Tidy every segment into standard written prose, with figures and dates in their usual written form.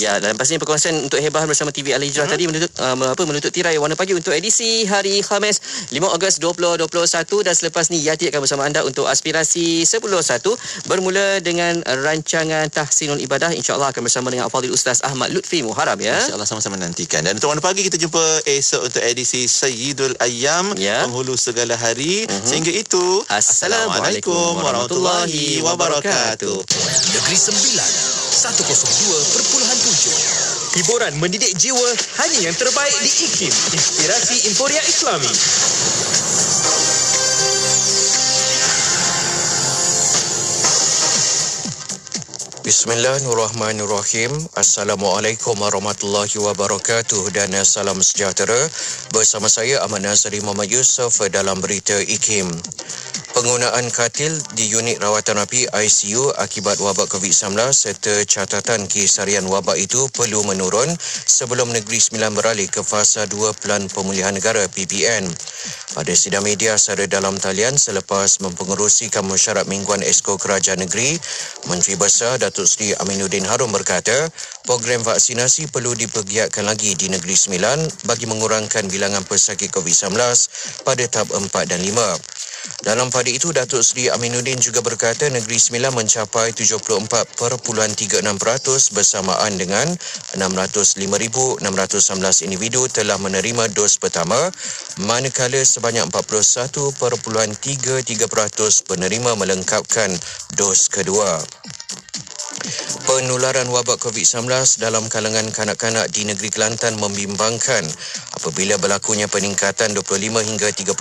Ya, dan pastinya perkongsian untuk hebahan bersama TV Al Hijrah tadi menutup tirai Warna Pagi untuk edisi hari Khamis 5 Ogos 2021, dan selepas ni Yati akan bersama anda untuk aspirasi 10.1 bermula dengan rancangan Tahsinul Ibadah. InsyaAllah akan bersama dengan Al-Fadhil Ustaz Ahmad Lutfi Muharram ya. InsyaAllah sama-sama nantikan. Dan untuk Warna Pagi kita jumpa esok untuk edisi Sayyidul Ayyam, penghulu segala hari. Sehingga itu, Assalamualaikum warahmatullahi wabarakatuh. Negeri Sembilan 102.7. Hiburan mendidik jiwa hanya yang terbaik di IKIM. Inspirasi Inforia Islami. Bismillahirrahmanirrahim. Assalamualaikum warahmatullahi wabarakatuh dan salam sejahtera. Bersama saya Ahmad Nazari Muhammad Yusof dalam berita IKIM. Penggunaan katil di unit rawatan rapi ICU akibat wabak COVID-19 serta catatan kes harian wabak itu perlu menurun sebelum Negeri Sembilan beralih ke fasa 2 Pelan Pemulihan Negara PPN. Pada sidang media secara dalam talian selepas mempengerusikan mesyuarat mingguan Esko Kerajaan Negeri, Menteri Besar Datuk Seri Aminuddin Harun berkata, program vaksinasi perlu dipergiatkan lagi di Negeri Sembilan bagi mengurangkan bilangan pesakit COVID-19 pada tahap 4 dan 5. Dalam pada itu, Datuk Seri Aminuddin juga berkata Negeri Sembilan mencapai 74.36% bersamaan dengan 605,619 individu telah menerima dos pertama, manakala sebanyak 41.33% penerima melengkapkan dos kedua. Penularan wabak COVID-19 dalam kalangan kanak-kanak di negeri Kelantan membimbangkan apabila berlakunya peningkatan 25 hingga 30%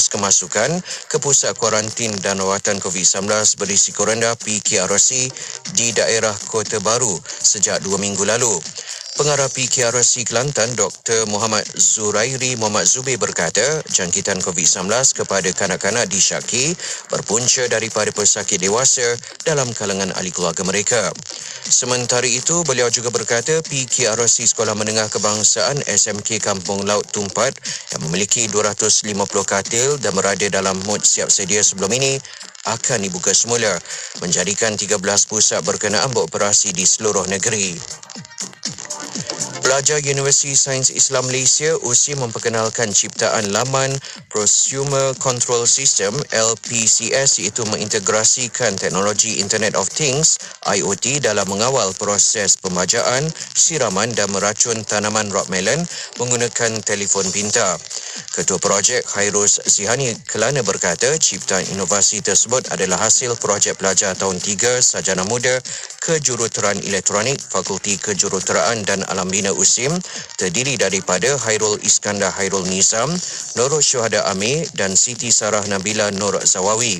kemasukan ke pusat kuarantin dan rawatan COVID-19 berisiko rendah PKRC di daerah Kota Baru sejak 2 minggu lalu. Pengarah PKRC Kelantan Dr. Muhammad Zurairi Muhammad Zubir berkata jangkitan COVID-19 kepada kanak-kanak disyaki berpunca daripada pesakit dewasa dalam kalangan ahli keluarga mereka. Sementara itu, beliau juga berkata PKRC Sekolah Menengah Kebangsaan SMK Kampung Laut Tumpat yang memiliki 250 katil dan berada dalam mood siap sedia sebelum ini akan dibuka semula, menjadikan 13 pusat berkenaan beroperasi di seluruh negeri. Pelajar Universiti Sains Islam Malaysia USIM memperkenalkan ciptaan laman Prosumer Control System LPCS, iaitu mengintegrasikan teknologi Internet of Things IoT dalam mengawal proses pembajaan, siraman dan meracun tanaman rockmelon menggunakan telefon pintar. Ketua projek Khairus Zihani Kelana berkata ciptaan inovasi tersebut adalah hasil projek pelajar tahun 3 Sarjana Muda Kejuruteraan Elektronik Fakulti Kejuruteraan dan Alam Bina USIM, terdiri daripada Hairul Iskandar Hairul Nizam, Nurul Syuhada Amir dan Siti Sarah Nabila Nur Zawawi.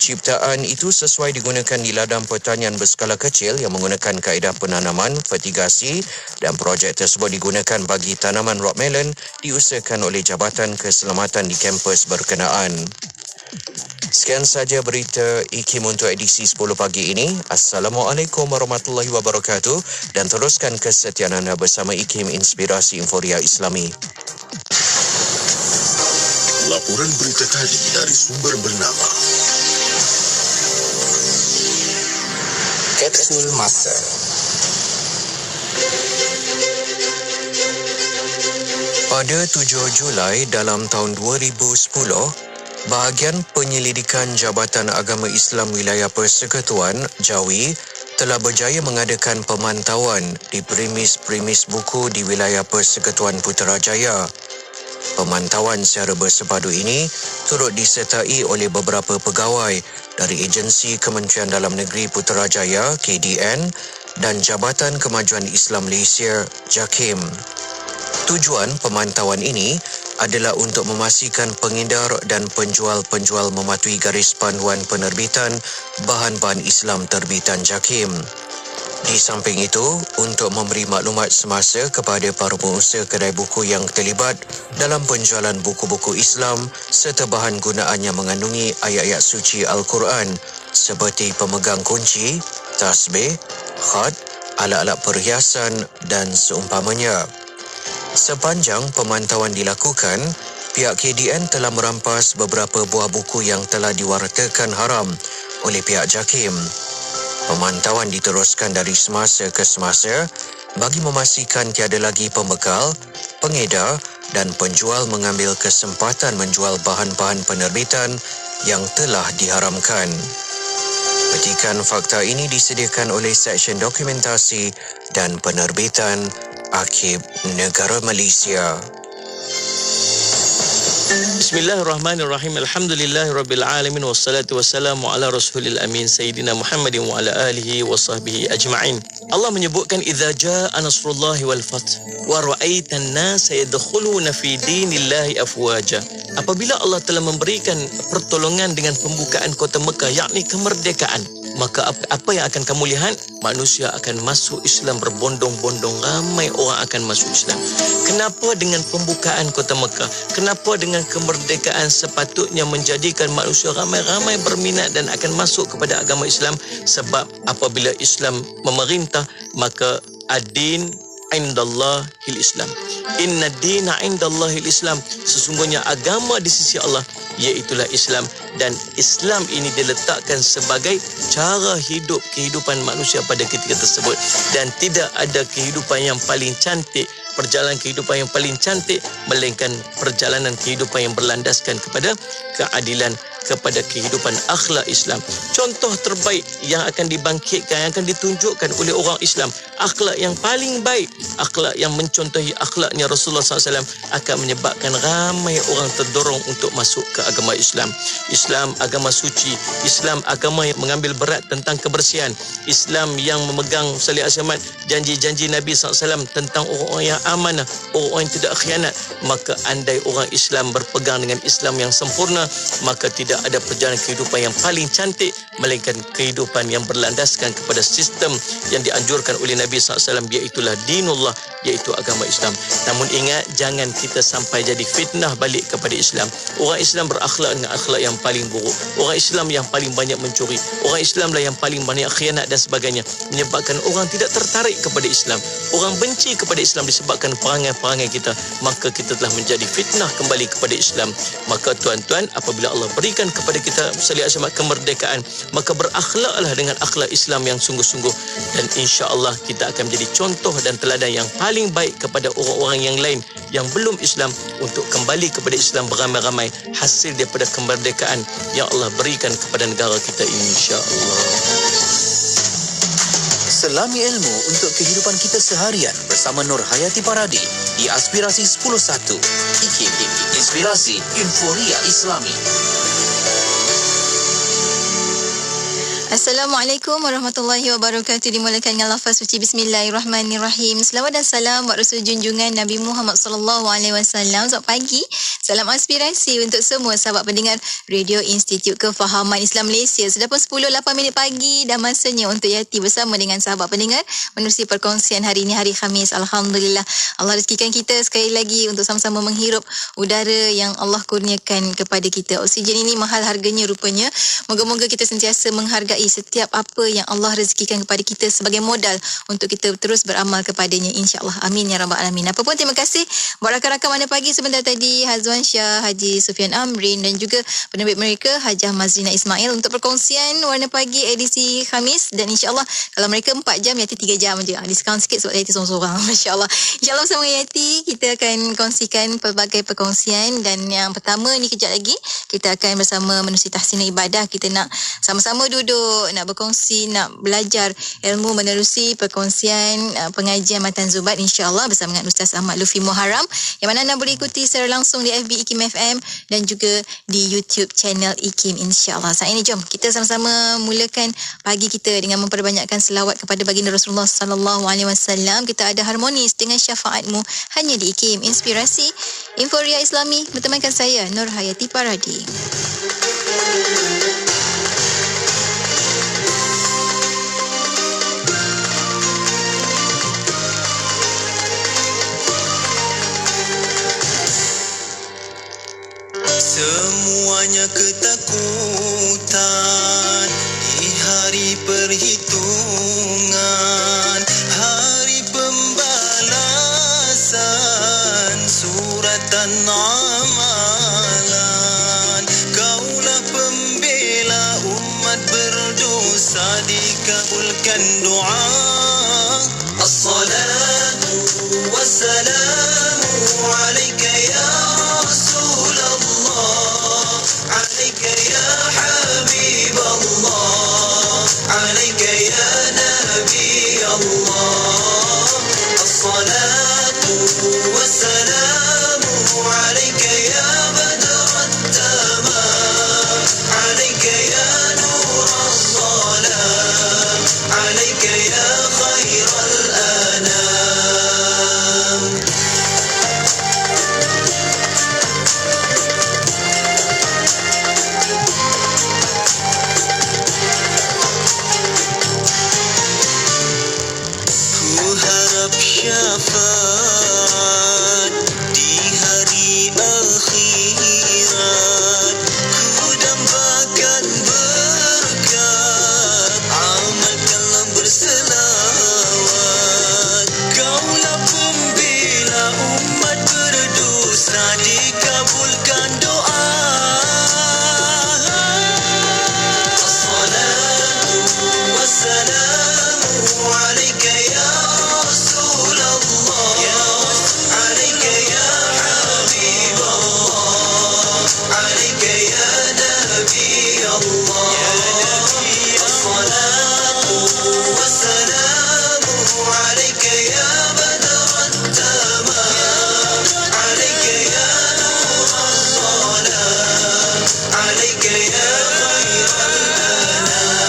Ciptaan itu sesuai digunakan di ladang pertanian berskala kecil yang menggunakan kaedah penanaman, fertigasi, dan projek tersebut digunakan bagi tanaman rockmelon diusahakan oleh Jabatan Keselamatan di kampus berkenaan. Sekian saja berita IKIM untuk edisi 10 pagi ini. Assalamualaikum warahmatullahi wabarakatuh dan teruskan kesetiaan anda bersama IKIM Inspirasi Inforia Islami. Laporan berita tadi dari sumber bernama Kapsul Masa. Pada 7 Julai dalam tahun 2010, Bahagian Penyelidikan Jabatan Agama Islam Wilayah Persekutuan Jawi telah berjaya mengadakan pemantauan di premis-premis buku di wilayah Persekutuan Putrajaya. Pemantauan secara bersepadu ini turut disertai oleh beberapa pegawai dari Agensi Kementerian Dalam Negeri Putrajaya KDN dan Jabatan Kemajuan Islam Malaysia JAKIM. Tujuan pemantauan ini adalah untuk memastikan pengedar dan penjual-penjual mematuhi garis panduan penerbitan bahan-bahan Islam terbitan JAKIM. Di samping itu, untuk memberi maklumat semasa kepada para pengusaha kedai buku yang terlibat dalam penjualan buku-buku Islam serta bahan gunaan yang mengandungi ayat-ayat suci Al-Quran seperti pemegang kunci, tasbih, khat, alat-alat perhiasan dan seumpamanya. Sepanjang pemantauan dilakukan, pihak KDN telah merampas beberapa buah buku yang telah diwartakan haram oleh pihak JAKIM. Pemantauan diteruskan dari semasa ke semasa bagi memastikan tiada lagi pembekal, pengedar dan penjual mengambil kesempatan menjual bahan-bahan penerbitan yang telah diharamkan. Petikan fakta ini disediakan oleh Seksyen Dokumentasi dan Penerbitan Arkib Negara Malaysia. Bismillahirrahmanirrahim. Alhamdulillahirabbil alamin wassalatu wassalamu ala rasulil amin sayyidina Muhammadin wa ala alihi wa sahbihi ajma'in. Allah menyebutkan idza jaa nasrullahi wal fath wa ra'aitan nasa yadkhuluna fi dinillahi afwaja. Apabila Allah telah memberikan pertolongan dengan pembukaan kota Mekah, yakni kemerdekaan, maka apa yang akan kamu lihat? Manusia akan masuk Islam berbondong-bondong, ramai orang akan masuk Islam. Kenapa dengan pembukaan kota Mekah? Kenapa dengan kemerdekaan sepatutnya menjadikan manusia ramai-ramai berminat dan akan masuk kepada agama Islam? Sebab apabila Islam memerintah, maka ad-din indallahil Islam. Inna dina indallahil Islam. Sesungguhnya agama di sisi Allah iaitulah Islam, dan Islam ini diletakkan sebagai cara hidup, kehidupan manusia pada ketika tersebut, dan tidak ada kehidupan yang paling cantik, perjalanan kehidupan yang paling cantik melainkan perjalanan kehidupan yang berlandaskan kepada keadilan, kepada kehidupan akhlak Islam. Contoh terbaik yang akan dibangkitkan, yang akan ditunjukkan oleh orang Islam, akhlak yang paling baik, akhlak yang mencontohi akhlaknya Rasulullah SAW, akan menyebabkan ramai orang terdorong untuk masuk ke agama Islam. Islam agama suci, Islam agama yang mengambil berat tentang kebersihan, Islam yang memegang salih asyamat janji-janji Nabi SAW tentang orang-orang yang amanah, orang-orang yang tidak khianat. Maka andai orang Islam berpegang dengan Islam yang sempurna, maka tidak ada perjalanan kehidupan yang paling cantik melainkan kehidupan yang berlandaskan kepada sistem yang dianjurkan oleh Nabi SAW, iaitulah dinullah, iaitu agama Islam. Namun ingat, jangan kita sampai jadi fitnah balik kepada Islam. Orang Islam berakhlak dengan akhlak yang paling buruk, orang Islam yang paling banyak mencuri, orang Islam lah yang paling banyak khianat dan sebagainya, menyebabkan orang tidak tertarik kepada Islam, orang benci kepada Islam disebabkan perangai-perangai kita. Maka kita telah menjadi fitnah kembali kepada Islam. Maka tuan-tuan, apabila Allah berikan kepada kita salih asyamat kemerdekaan, maka berakhlaklah dengan akhlak Islam yang sungguh-sungguh, dan insya-Allah kita akan menjadi contoh dan teladan yang paling baik kepada orang-orang yang lain yang belum Islam untuk kembali kepada Islam beramai-ramai hasil daripada kemerdekaan yang Allah berikan kepada negara kita ini, insya-Allah. Selami ilmu untuk kehidupan kita seharian bersama Nur Hayati Paradi di Aspirasi 10.1 IKIM, Inspirasi Inforia Islami. Assalamualaikum warahmatullahi wabarakatuh. Dimulakan dengan lafaz suci Bismillahirrahmanirrahim. Selawat dan salam buat Rasul junjungan Nabi Muhammad sallallahu alaihi wasallam. Selamat pagi. Salam aspirasi untuk semua sahabat pendengar Radio Institut Kefahaman Islam Malaysia. Sudah pun 10.08 pagi dan masanya untuk Yati bersama dengan sahabat pendengar menerusi perkongsian hari ini, hari Khamis. Alhamdulillah, Allah rezekikan kita sekali lagi untuk sama-sama menghirup udara yang Allah kurniakan kepada kita. Oksigen ini mahal harganya rupanya. Moga-moga kita sentiasa menghargai setiap apa yang Allah rezekikan kepada kita sebagai modal untuk kita terus beramal kepadanya, insya-Allah. Amin ya rabbal alamin. Apapun, terima kasih buat rakan-rakan mana pagi sebentar tadi, Hazwan Syah, Haji Sufian Amrin dan juga penerbit mereka Hajah Mazrina Ismail untuk perkongsian warna pagi edisi Khamis. Dan insya-Allah kalau mereka 4 jam, Yati 3 jam je. Diskaun sikit sebab Yati seorang-seorang. Masya-Allah. Insya-Allah bersama Yati kita akan kongsikan pelbagai perkongsian, dan yang pertama ni kejap lagi kita akan bersama menerusi tahsin ibadah. Kita nak sama-sama duduk, nak berkongsi, nak belajar ilmu menerusi perkongsian pengajian Matan Zubat, insya-Allah bersama dengan Ustaz Ahmad Lufi Muharram, yang mana anda boleh ikuti secara langsung di FB IKIM FM dan juga di YouTube channel IKIM, insya-Allah. Saat ini jom kita sama-sama mulakan pagi kita dengan memperbanyakkan selawat kepada baginda Rasulullah sallallahu alaihi wasallam. Kita ada harmonis dengan syafaatmu hanya di IKIM, Inspirasi Inforia Islami, bertemankan saya Nur Hayati Paradi. Semuanya ketakutan di hari perhitungan, hari pembalasan suratan amalan. Kaulah pembela umat berdosa, dikabul panjatkan doa. As-salatu wassalamu alaika ya Rasulullah, alaika ya Habiballah, alaika ya Nabi Allah. As-salatu wassalamu alaika ya badran tamam, alaika ya nur as-salam, alaika ya khairal anam. Ku harap syafaat di hari akhirat, ku dambakan berkat, amalkanlah berselawat. Kaulah pembela umat berdosa, dikabulkan doa. As-salatu wassalamu alaika ya Rasulullah, alaika ya Habiballah, alaika ya Nabi Allah. As-salatu wassalamu alaika ya badran tamam, alaika ya nur as-salam, alaika ya khairal anam.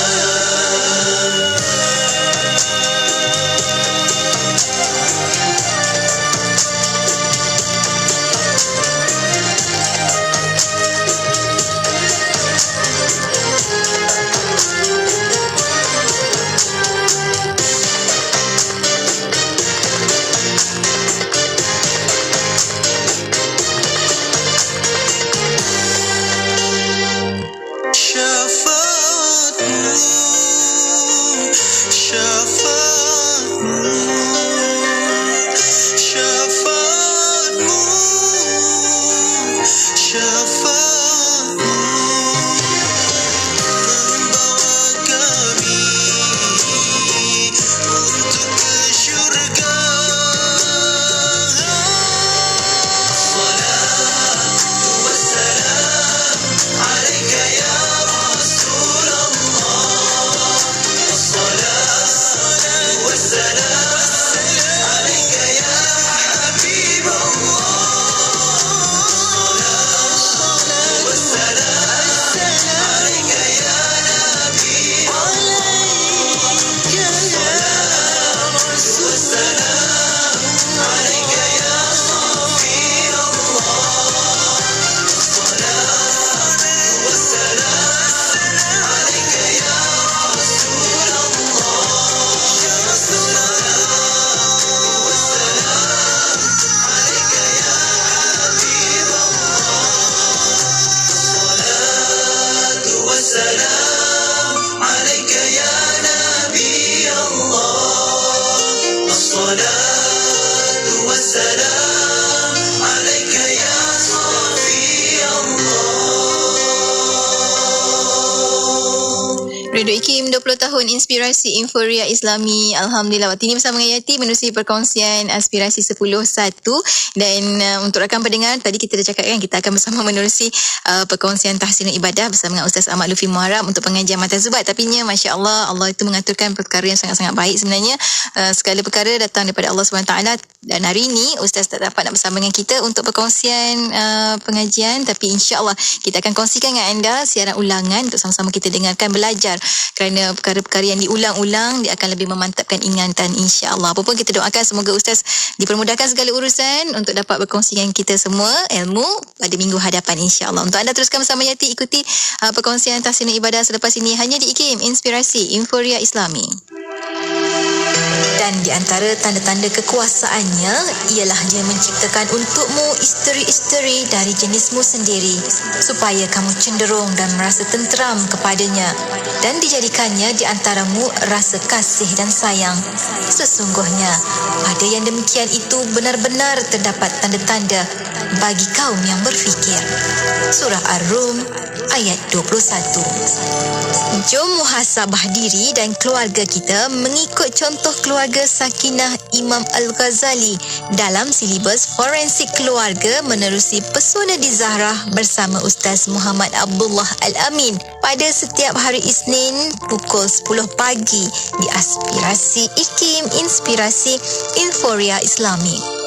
Syafaatmu, syafaatmu, syafaatmu, syafaatmu membawa kami untuk ke syurga. Salatu wassalam alaika ya Rasulullah, as-salatu wassalam alaika ya Habiballah, as-salatu wassalam alaika ya Nabi Allah, as-salatu wassalam alaika ya Safi Allah, as-salatu wassalam alaika ya Rasulullah, as-salatu wassalam alaika ya Habiballah, as-salatu wassalam alaika ya Nabi Allah, as-salatu wassalam alaika ya Safi Allah. Radio IKIM 20 tahun inspirasi Inforia Islami. Alhamdulillah, waktu ini bersama dengan Yati menerusi perkongsian aspirasi 10.1. Dan untuk rakan pendengar, tadi kita dah cakap kan, kita akan bersama menerusi perkongsian tahsinul ibadah bersama dengan Ustaz Ahmad Lufi Muharram untuk pengajian Mata Zubat. Tapi Masya Allah, Allah itu mengaturkan perkara yang sangat-sangat baik sebenarnya. Segala perkara datang daripada Allah SWT. Dan hari ini Ustaz tak dapat nak bersama dengan kita untuk perkongsian pengajian, tapi insya-Allah kita akan kongsikan dengan anda siaran ulangan untuk sama-sama kita dengarkan, belajar, kerana perkara-perkara yang diulang-ulang dia akan lebih memantapkan ingatan, insya-Allah. Apapun kita doakan semoga Ustaz dipermudahkan segala urusan untuk dapat berkongsi dengan kita semua ilmu pada minggu hadapan, insya-Allah. Untuk anda teruskan bersama Yati, ikuti perkongsian tahsinul ibadah selepas ini hanya di IKIM Inspirasi Inforia Islami. Dan di antara tanda-tanda kekuasaannya ialah dia menciptakan untukmu isteri-isteri dari jenismu sendiri supaya kamu cenderung dan merasa tenteram kepadanya, dan dijadikannya di antaramu rasa kasih dan sayang. Sesungguhnya pada yang demikian itu benar-benar terdapat tanda-tanda bagi kaum yang berfikir. Surah Ar-Rum ayat 21. Jom muhasabah diri dan keluarga kita mengikut contoh keluarga Sakinah Imam Al-Ghazali dalam silibus forensik keluarga menerusi Pesona di Zahra bersama Ustaz Muhammad Abdullah Al-Amin pada setiap hari Isnin pukul 10 pagi di Aspirasi IKIM, Inspirasi Inforia Islami.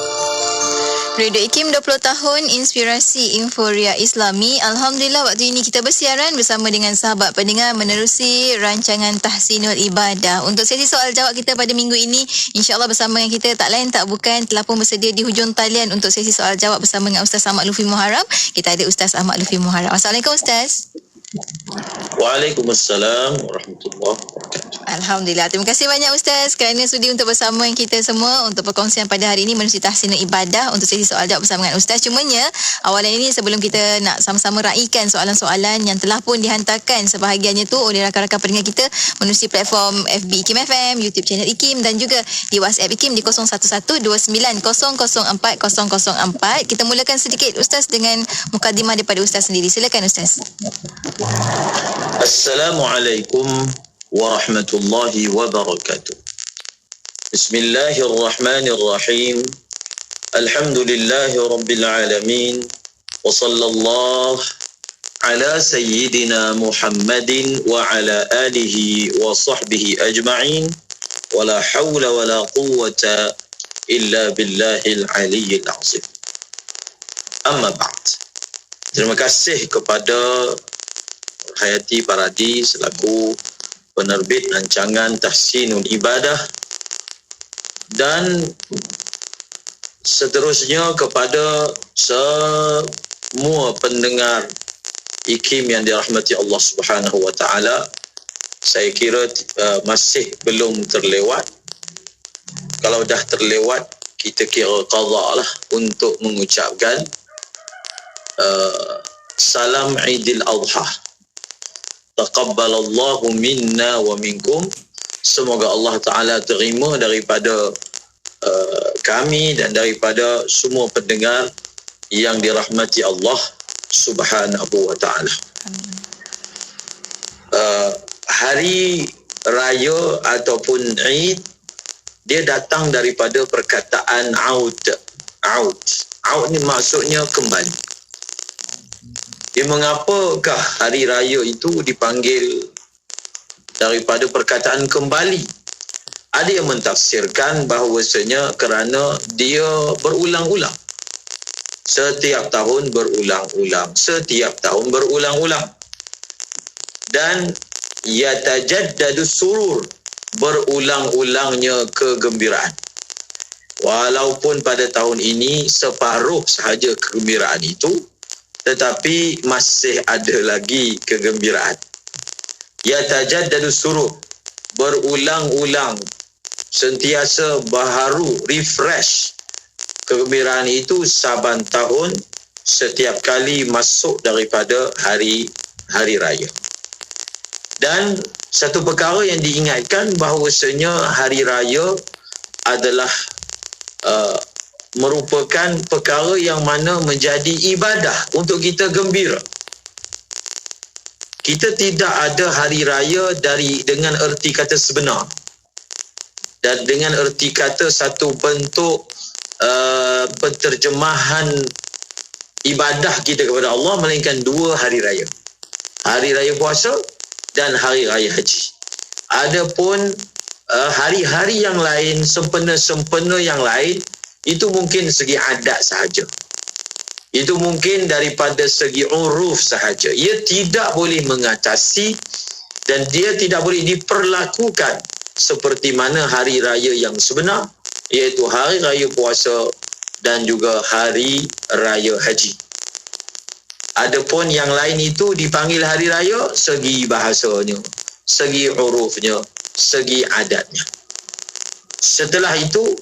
Radio IKIM 20 tahun Inspirasi Inforia Islami. Alhamdulillah waktu ini kita bersiaran bersama dengan sahabat pendengar menerusi rancangan Tahsinul Ibadah. Untuk sesi soal jawab kita pada minggu ini, insya-Allah bersama dengan kita tak lain tak bukan telah pun bersedia di hujung talian untuk sesi soal jawab bersama dengan Ustaz Ahmad Lufi Muharram. Kita ada Ustaz Ahmad Lufi Muharram. Assalamualaikum Ustaz. Waalaikumsalam warahmatullahi wabarakatuh. Alhamdulillah. Terima kasih banyak Ustaz kerana sudi untuk bersama dengan kita semua untuk perkongsian pada hari ini menerusi Tahsinul Ibadah untuk sesi soal jawab bersama dengan Ustaz. Cumanya awalan ini sebelum kita nak sama-sama raikan soalan-soalan yang telah pun dihantarkan sebahagiannya tu oleh rakan-rakan pendengar kita menerusi platform FB IKIM FM, YouTube channel IKIM dan juga di WhatsApp IKIM di 0112900404. Kita mulakan sedikit Ustaz dengan mukadimah daripada Ustaz sendiri. Silakan Ustaz. Assalamualaikum warahmatullahi wabarakatuh. Bismillahirrahmanirrahim. Alhamdulillahi rabbil alamin. Wa sallallahu ala sayyidina Muhammadin wa ala alihi wa sahbihi ajma'in. Wa la hawla wa la quwwata illa billahil aliyyil azim. Amma ba'd. Terima kasih kepada Hayati Paradi selaku penerbit rancangan Tahsinul Ibadah dan seterusnya kepada semua pendengar IKIM yang dirahmati Allah Subhanahu wa taala. Saya kira masih belum terlewat. Kalau dah terlewat, kita kira qada lah untuk mengucapkan salam Aidil Adha. Taqabbalallahu minna wa minkum. Semoga Allah Ta'ala terima daripada kami dan daripada semua pendengar yang dirahmati Allah Subhanahu wa Ta'ala. Hari Raya ataupun Eid, dia datang daripada perkataan aud. Aud ni maksudnya kembali. Mengapakah hari raya itu dipanggil daripada perkataan kembali? Ada yang mentafsirkan bahawasanya kerana dia berulang-ulang. Setiap tahun berulang-ulang. Dan yatajaddadu surur, berulang-ulangnya kegembiraan. Walaupun pada tahun ini separuh sahaja kegembiraan itu, tetapi masih ada lagi kegembiraan. Yatajaddadu surur, berulang-ulang, sentiasa baharu, refresh. Kegembiraan itu saban tahun, setiap kali masuk daripada hari raya. Dan satu perkara yang diingatkan bahawasanya hari raya adalah merupakan perkara yang mana menjadi ibadah untuk kita gembira. Kita tidak ada hari raya dengan erti kata sebenar. Dan dengan erti kata satu bentuk penterjemahan ibadah kita kepada Allah, melainkan dua hari raya. Hari raya puasa dan hari raya haji. Adapun hari-hari yang lain, sempena-sempena yang lain, itu mungkin segi adat sahaja. Itu mungkin daripada segi uruf sahaja. Ia tidak boleh mengatasi dan dia tidak boleh diperlakukan seperti mana hari raya yang sebenar, iaitu hari raya puasa dan juga hari raya haji. Adapun yang lain itu dipanggil hari raya segi bahasanya, segi urufnya, segi adatnya. Setelah itu,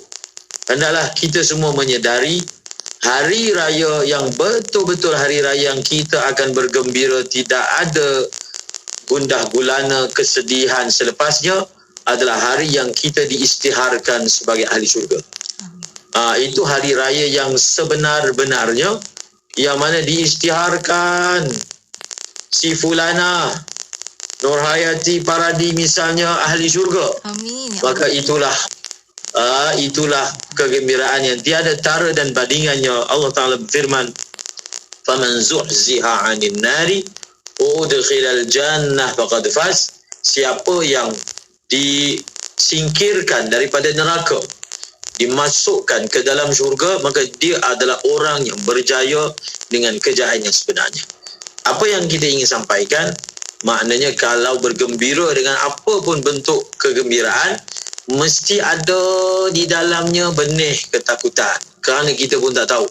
hendaklah kita semua menyedari hari raya yang betul-betul hari raya yang kita akan bergembira, tidak ada gundah gulana kesedihan selepasnya, adalah hari yang kita diisytiharkan sebagai ahli syurga. Itu hari raya yang sebenar-benarnya, yang mana diisytiharkan si fulana Nurhayati Paradi misalnya ahli syurga. Amin. Maka itulah kegembiraan yang tiada tara dan bandingannya. Allah Ta'ala berfirman, faman zuhziha 'anil nari udkhilal jannah faqad faz. Siapa yang disingkirkan daripada neraka, dimasukkan ke dalam syurga, maka dia adalah orang yang berjaya dengan kejayaan yang sebenarnya. Apa yang kita ingin sampaikan, maknanya kalau bergembira dengan apa pun bentuk kegembiraan, mesti ada di dalamnya benih ketakutan. Kerana kita pun tak tahu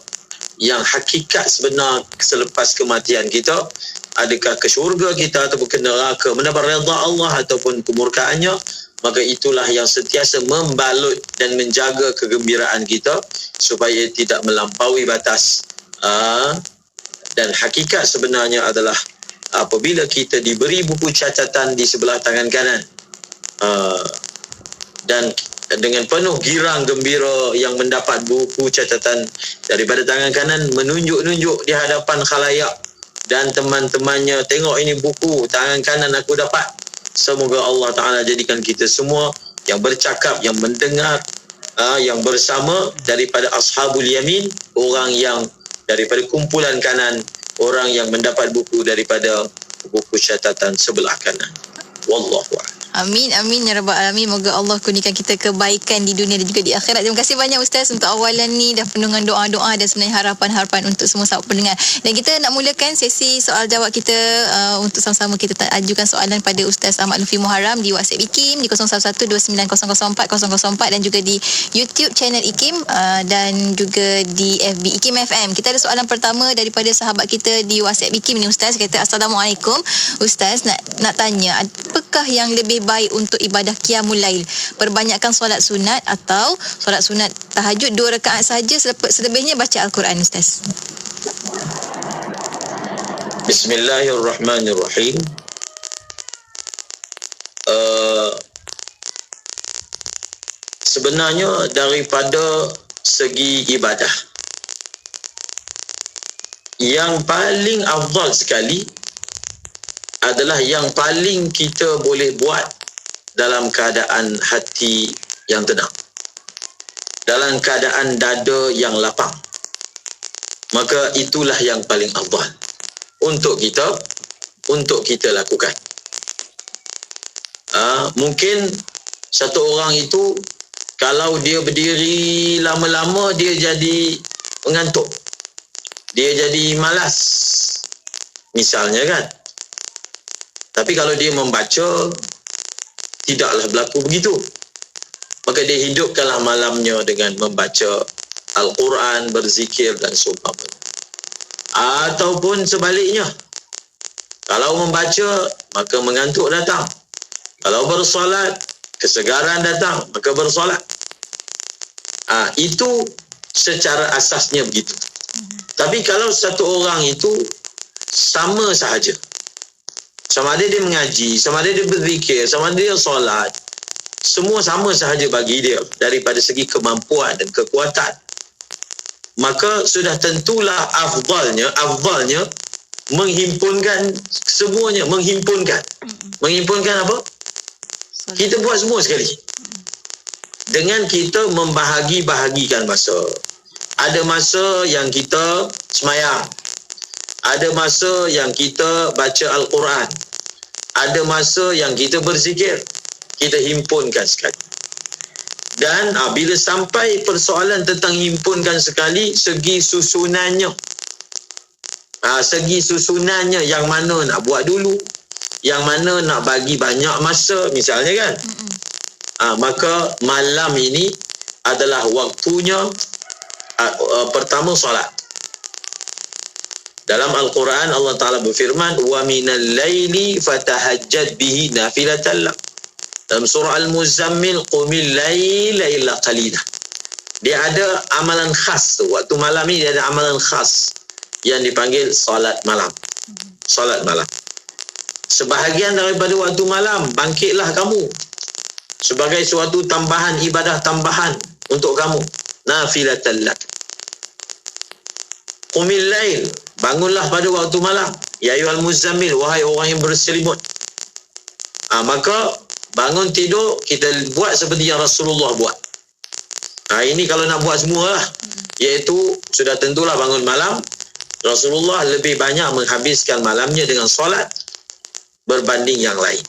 yang hakikat sebenar selepas kematian kita, adakah ke syurga kita ataupun ke neraka, mendapat redha Allah ataupun kemurkaannya. Maka itulah yang sentiasa membalut dan menjaga kegembiraan kita supaya tidak melampaui batas. Dan hakikat sebenarnya adalah apabila kita diberi buku catatan di sebelah tangan kanan, dan dengan penuh girang gembira yang mendapat buku catatan daripada tangan kanan, menunjuk-nunjuk di hadapan khalayak dan teman-temannya, tengok ini buku tangan kanan aku dapat. Semoga Allah Ta'ala jadikan kita semua yang bercakap, yang mendengar, yang bersama daripada ashabul yamin, orang yang daripada kumpulan kanan, orang yang mendapat buku daripada buku catatan sebelah kanan. Wallahu a'lam. Amin, amin ya rabbal alamin. Moga Allah kurniakan kita kebaikan di dunia dan juga di akhirat. Terima kasih banyak Ustaz untuk awalan ni dan penuh dengan doa-doa dan sebenarnya harapan-harapan untuk semua sahabat pendengar. Dan kita nak mulakan sesi soal jawab kita untuk sama-sama kita ajukan soalan pada Ustaz Ahmad Lutfi Muharram di WhatsApp IKIM di 01129004 dan juga di YouTube channel IKIM dan juga di FB IKIM FM. Kita ada soalan pertama daripada sahabat kita di WhatsApp IKIM ni Ustaz. Kata, Assalamualaikum Ustaz, nak tanya, apakah yang lebih baik untuk ibadah qiyamul lail, perbanyakkan solat sunat atau solat sunat tahajud 2 rakaat saja, selebihnya baca Al-Quran Ustaz? Bismillahirrahmanirrahim. Sebenarnya daripada segi ibadah, yang paling afdal sekali adalah yang paling kita boleh buat dalam keadaan hati yang tenang, dalam keadaan dada yang lapang. Maka itulah yang paling afdal untuk kita lakukan. Mungkin satu orang itu kalau dia berdiri lama-lama, dia jadi mengantuk, dia jadi malas misalnya kan. Tapi kalau dia membaca, tidaklah berlaku begitu. Maka dia hidupkanlah malamnya dengan membaca Al-Quran, berzikir dan seumpamanya. Ataupun sebaliknya, kalau membaca, maka mengantuk datang. Kalau bersolat, kesegaran datang, maka bersolat. Itu secara asasnya begitu. Tapi kalau satu orang itu sama sahaja, sama ada dia mengaji, sama ada dia berzikir, sama ada dia solat, semua sama sahaja bagi dia daripada segi kemampuan dan kekuatan, maka sudah tentulah afdalnya menghimpunkan semuanya. Menghimpunkan apa? Kita buat semua sekali. Dengan kita membahagi-bahagikan masa. Ada masa yang kita semayang, ada masa yang kita baca Al-Quran, ada masa yang kita berzikir. Kita himpunkan sekali. Dan bila sampai persoalan tentang himpunkan sekali, segi susunannya, yang mana nak buat dulu, yang mana nak bagi banyak masa misalnya kan. Maka malam ini adalah waktunya. Pertama, solat. Dalam Al-Quran Allah Ta'ala berfirman, wa minal laili fatahajjad bihi nafilatan lak. Dalam surah Al-Muzammil, qumil laila illa qalila. Dia ada amalan khas tu. Waktu malam ni dia ada amalan khas yang dipanggil solat malam. Solat malam. Sebahagian daripada waktu malam, bangkitlah kamu sebagai suatu tambahan, ibadah tambahan untuk kamu. Nafilatan lak. Qumil lail, bangunlah pada waktu malam. Ya ayyuhal muzammil, wahai orang yang berselimut. Maka bangun tidur, kita buat seperti yang Rasulullah buat. Ini kalau nak buat semualah. Iaitu, sudah tentulah bangun malam. Rasulullah lebih banyak menghabiskan malamnya dengan solat berbanding yang lain.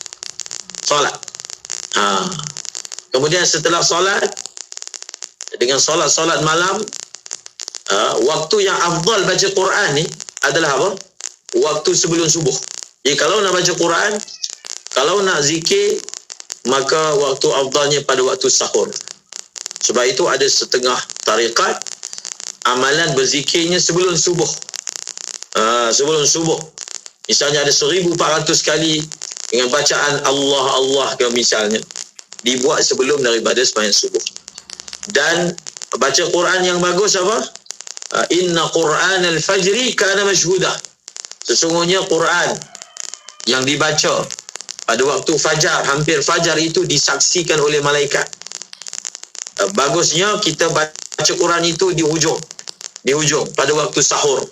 Solat. Kemudian setelah solat, dengan solat malam, waktu yang afdal baca Quran ni adalah apa? Waktu sebelum subuh. Jadi kalau nak baca Quran, kalau nak zikir, maka waktu afdalnya pada waktu sahur. Sebab itu ada setengah tarikat amalan berzikirnya sebelum subuh. Sebelum subuh. Misalnya ada 1400 kali dengan bacaan Allah Allah ke misalnya, dibuat sebelum daripada sembahyang subuh. Dan baca Quran yang bagus apa? Inna Quran al-fajri kana mashhuda. Sesungguhnya Quran yang dibaca pada waktu fajar, hampir fajar itu disaksikan oleh malaikat. Bagusnya kita baca Quran itu di hujung pada waktu sahur,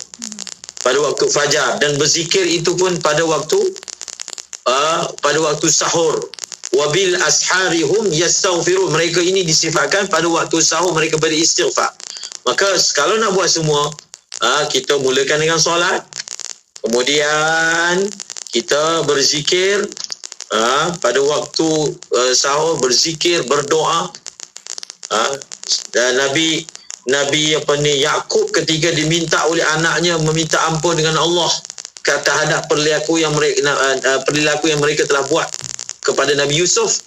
pada waktu fajar, dan berzikir itu pun pada waktu sahur. Wabil asharihum yastaghfirun. Mereka ini disifatkan pada waktu sahur mereka beristighfar. Maka kalau nak buat semua, kita mulakan dengan solat, kemudian kita berzikir pada waktu sahur, berzikir, berdoa. Dan Nabi Yakub ketika diminta oleh anaknya meminta ampun dengan Allah terhadap perilaku yang mereka telah buat kepada Nabi Yusuf,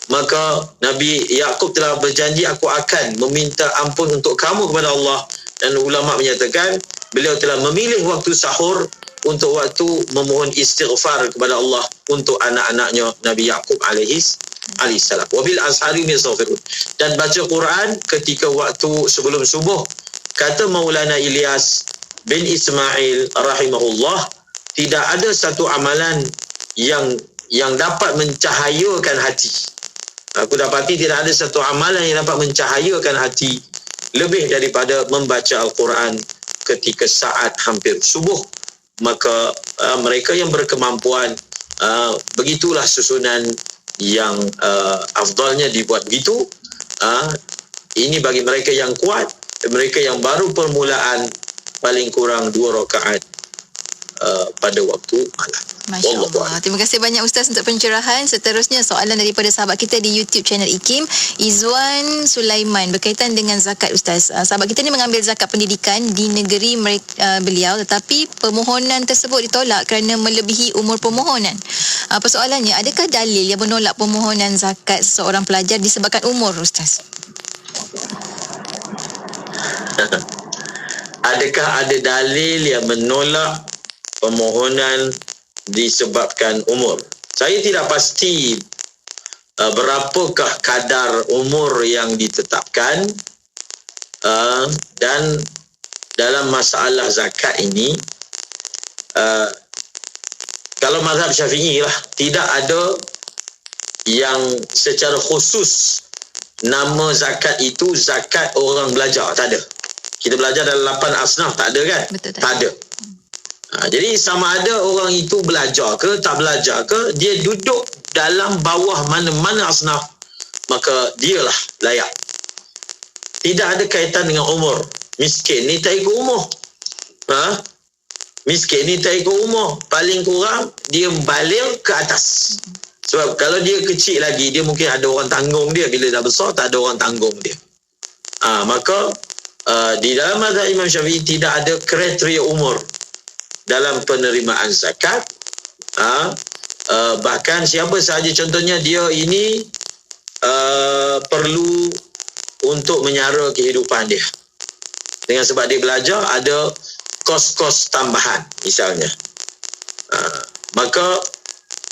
maka Nabi Yakub telah berjanji, aku akan meminta ampun untuk kamu kepada Allah. Dan ulama menyatakan beliau telah memilih waktu sahur untuk waktu memohon istighfar kepada Allah untuk anak-anaknya Nabi Yakub alaihissalam. Wabil ashari yastaghfirun. Dan baca Quran ketika waktu sebelum subuh. Kata Maulana Ilyas bin Ismail rahimahullah, tidak ada satu amalan yang dapat mencahayakan hati. Aku dapati tidak ada satu amalan yang dapat mencahayakan hati lebih daripada membaca Al-Quran ketika saat hampir subuh. Maka mereka yang berkemampuan, begitulah susunan yang afdalnya dibuat begitu. Ini bagi mereka yang kuat, mereka yang baru permulaan, paling kurang 2 rakaat pada waktu malam. Masya Allah. Terima kasih banyak Ustaz untuk pencerahan. Seterusnya soalan daripada sahabat kita di YouTube channel IKIM, Izwan Sulaiman, berkaitan dengan zakat Ustaz. Sahabat kita ni mengambil zakat pendidikan di negeri beliau, tetapi permohonan tersebut ditolak kerana melebihi umur permohonan. Persoalannya, adakah dalil yang menolak permohonan zakat seorang pelajar disebabkan umur Ustaz? Adakah ada dalil yang menolak permohonan disebabkan umur? Saya tidak pasti berapakah kadar umur yang ditetapkan, dan dalam masalah zakat ini, kalau mazhab Syafi'i lah, tidak ada yang secara khusus nama zakat itu zakat orang belajar. Tak ada. Kita belajar dalam 8 asnaf, tak ada kan? Betul, tak ada. Jadi sama ada orang itu belajar ke tak belajar ke, dia duduk dalam bawah mana-mana asnaf, maka dialah layak. Tidak ada kaitan dengan umur. Miskin ni tak ikut umur. Miskin ni tak ikut umur. Paling kurang dia baligh ke atas. Sebab kalau dia kecil lagi, dia mungkin ada orang tanggung dia. Bila dah besar, tak ada orang tanggung dia. Maka di dalam mazhab Imam Syafi'i tidak ada kriteria umur dalam penerimaan zakat. Bahkan siapa sahaja, contohnya dia ini perlu untuk menyara kehidupan dia, dengan sebab dia belajar, ada kos-kos tambahan misalnya, maka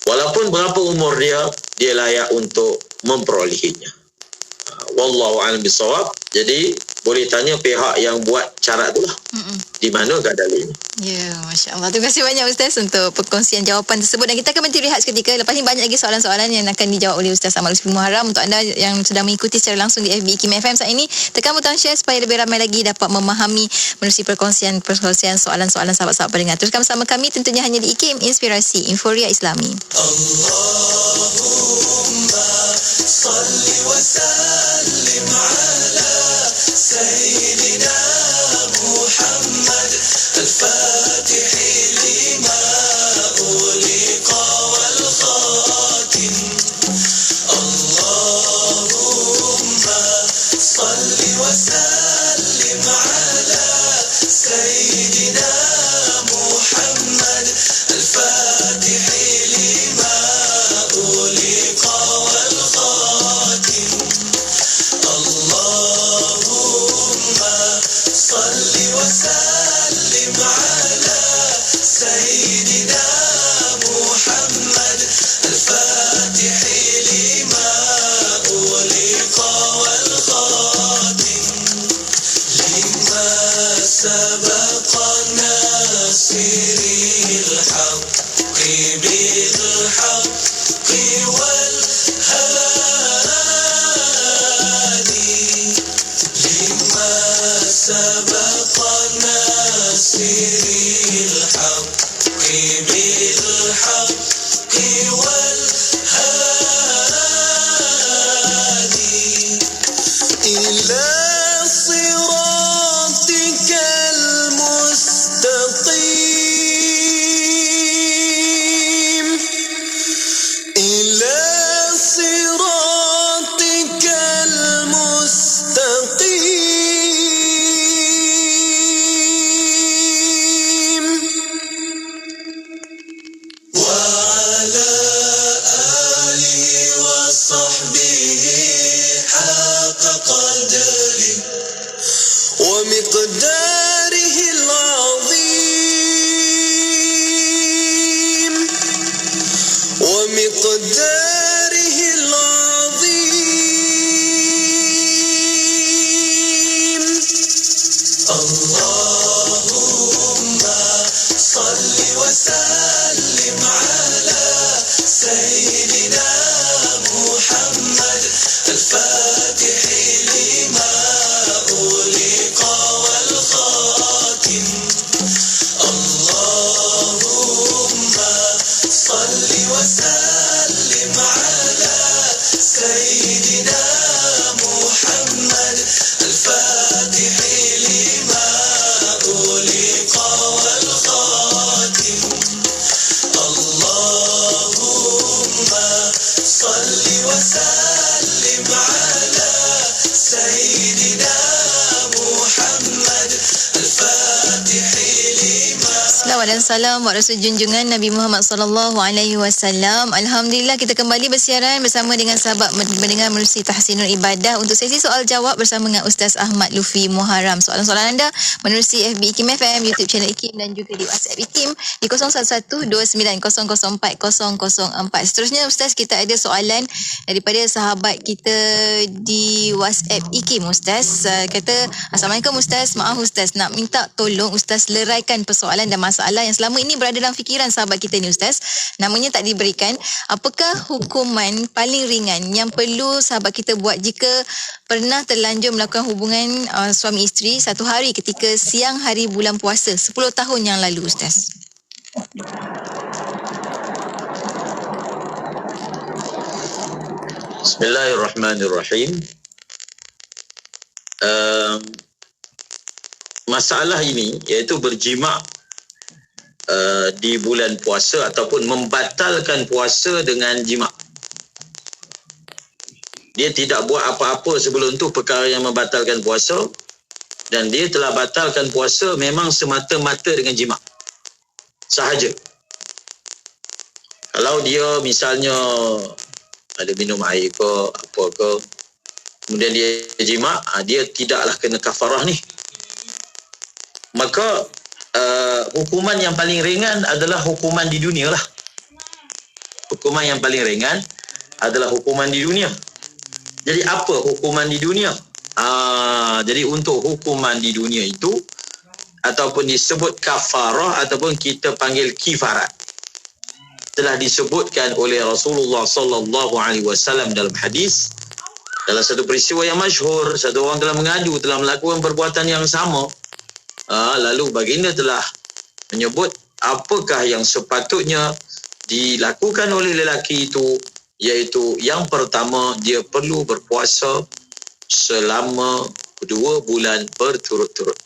walaupun berapa umur dia layak untuk memperolehinya. Wallahu a'lam bishawab. Jadi boleh tanya pihak yang buat syarat tu lah. Di manakah dalilnya? Ya, Masya Allah. Terima kasih banyak Ustaz untuk perkongsian jawapan tersebut. Dan kita akan berhenti rehat seketika. Lepas ni banyak lagi soalan-soalan yang akan dijawab oleh Ustaz Ahmad Lutfi Muharram. Untuk anda yang sedang mengikuti secara langsung di FB IKIM FM saat ini, tekan butang share supaya lebih ramai lagi dapat memahami menerusi perkongsian soalan-soalan sahabat-sahabat pendengar. Teruskan bersama kami tentunya hanya di IKIM, Inspirasi Inforia Islami. Allahumma salli wa sallim ala Sayyidina Muhammad al-Fatih lima uliqa wal khatim. Allahumma salli wa sallim ala Sayyidina Muhammad al-Fatih lima uliqa wal khatim. Allahumma salli wa sallim ala Sayyidina Muhammad al-Fatih lima uliqa wal khatim. Lima sabaqa nasiril haqqi bil haqqi wal hadi. Lima sabaqa nasiril haqqi bil haqqi wal hadi. Ila siratikal mustaqim. Ila siratikal mustaqim. Wa ala alihi wa sahbihi haqqa qadri wa miqdarihi al-azim. Wa miqdarihi al-azim. Allahumma salli wa sallim ala Sayyidina Muhammad al-Fatih lima uliqa wal khatim. Allahumma salli wa sallim ala Sayyidina Muhammad al-Fatih lima uliqa wal khatim. Allahumma salli wa sallim ala Sayyidina Muhammad al-Fatih lima. Selawat dan salam buat Rasul junjungan Nabi Muhammad sallallahu alaihi wasallam. Alhamdulillah kita kembali bersiaran bersama dengan sahabat mendengar menerusi Tahsinul Ibadah untuk sesi soal jawab bersama dengan Ustaz Ahmad Lutfi Muharram. Soalan-soalan anda menerusi FB IKIM FM, YouTube channel IKIM dan juga di WhatsApp IKIM di 01129004. Seterusnya Ustaz, kita ada soalan daripada sahabat kita di WhatsApp IKIM. Ustaz kata, Assalamualaikum Ustaz, maaf Ustaz, nak minta tolong Ustaz leraikan persoalan dan masalah yang selama ini berada dalam fikiran sahabat kita ni Ustaz. Namanya tak diberikan. Apakah hukuman paling ringan yang perlu sahabat kita buat jika pernah terlanjur melakukan hubungan suami isteri satu hari ketika siang hari bulan puasa 10 tahun yang lalu Ustaz? Bismillahirrahmanirrahim. Masalah ini iaitu berjima' di bulan puasa ataupun membatalkan puasa dengan jima'. Dia tidak buat apa-apa sebelum tu perkara yang membatalkan puasa, dan dia telah batalkan puasa memang semata-mata dengan jima' sahaja. Kalau dia misalnya ada minum air ke apa ke, kemudian dia jima', dia tidaklah kena kafarah ni. Maka hukuman yang paling ringan adalah hukuman di dunia lah. Hukuman yang paling ringan adalah hukuman di dunia. Jadi apa hukuman di dunia? Jadi untuk hukuman di dunia itu ataupun disebut kafarah ataupun kita panggil kifarat, telah disebutkan oleh Rasulullah sallallahu alaihi wasallam dalam hadis. Dalam satu peristiwa yang masyhur, satu orang telah mengadu, telah melakukan perbuatan yang sama. Lalu baginda telah menyebut apakah yang sepatutnya dilakukan oleh lelaki itu, iaitu yang pertama, dia perlu berpuasa selama 2 bulan berturut-turut.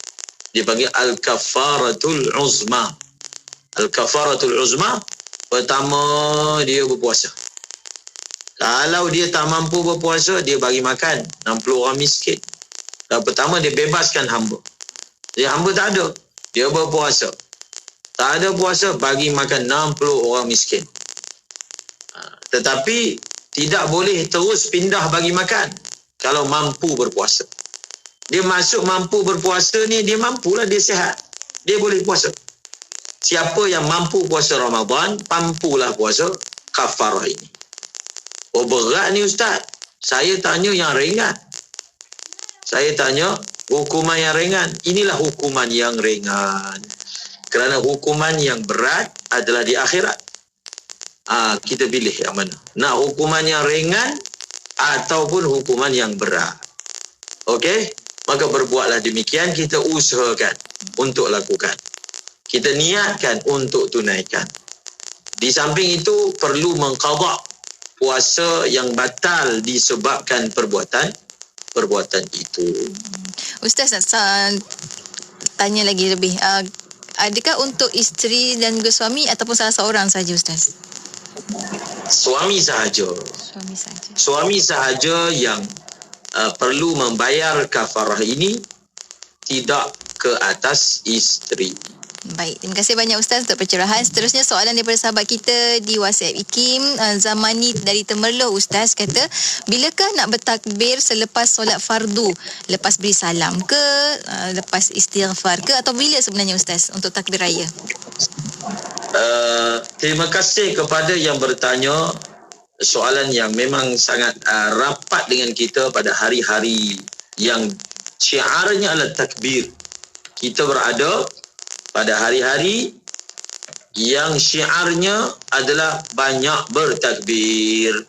Dipanggil Al-Kafaratul Uzma. Al-Kafaratul Uzma, pertama dia berpuasa. Kalau dia tak mampu berpuasa, dia bagi makan 60 orang miskin. Dan pertama dia bebaskan hamba. Dia hamba tak ada, dia berpuasa. Tak ada puasa, bagi makan 60 orang miskin. Tetapi tidak boleh terus pindah bagi makan kalau mampu berpuasa. Dia masuk mampu berpuasa ni, dia mampulah, dia sihat, dia boleh puasa. Siapa yang mampu puasa Ramadan, mampulah puasa kafarah ini. Oh, berat ni Ustaz. Saya tanya yang ringan. Saya tanya hukuman yang ringan. Inilah hukuman yang ringan. Kerana hukuman yang berat adalah di akhirat. Kita pilih yang mana. Nak hukuman yang ringan ataupun hukuman yang berat. Okey? Maka berbuatlah demikian, kita usahakan untuk lakukan. Kita niatkan untuk tunaikan. Di samping itu perlu mengqadha puasa yang batal disebabkan perbuatan itu. Ustaz nak tanya lagi lebih. Adakah untuk isteri dan juga suami ataupun salah seorang saja Ustaz? Suami sahaja. Suami sahaja yang perlu membayar kafarah ini, tidak ke atas isteri. Baik, terima kasih banyak Ustaz untuk pencerahan. Seterusnya soalan daripada sahabat kita di WhatsApp Ikim Zamani dari Temerloh. Ustaz kata, bilakah nak bertakbir selepas solat fardu? Lepas beri salam ke, lepas istighfar ke, atau bila sebenarnya Ustaz untuk takbir raya? Terima kasih kepada yang bertanya soalan yang memang sangat rapat dengan kita pada hari-hari yang syiarnya adalah takbir. Kita berada pada hari-hari yang syiarnya adalah banyak bertakbir.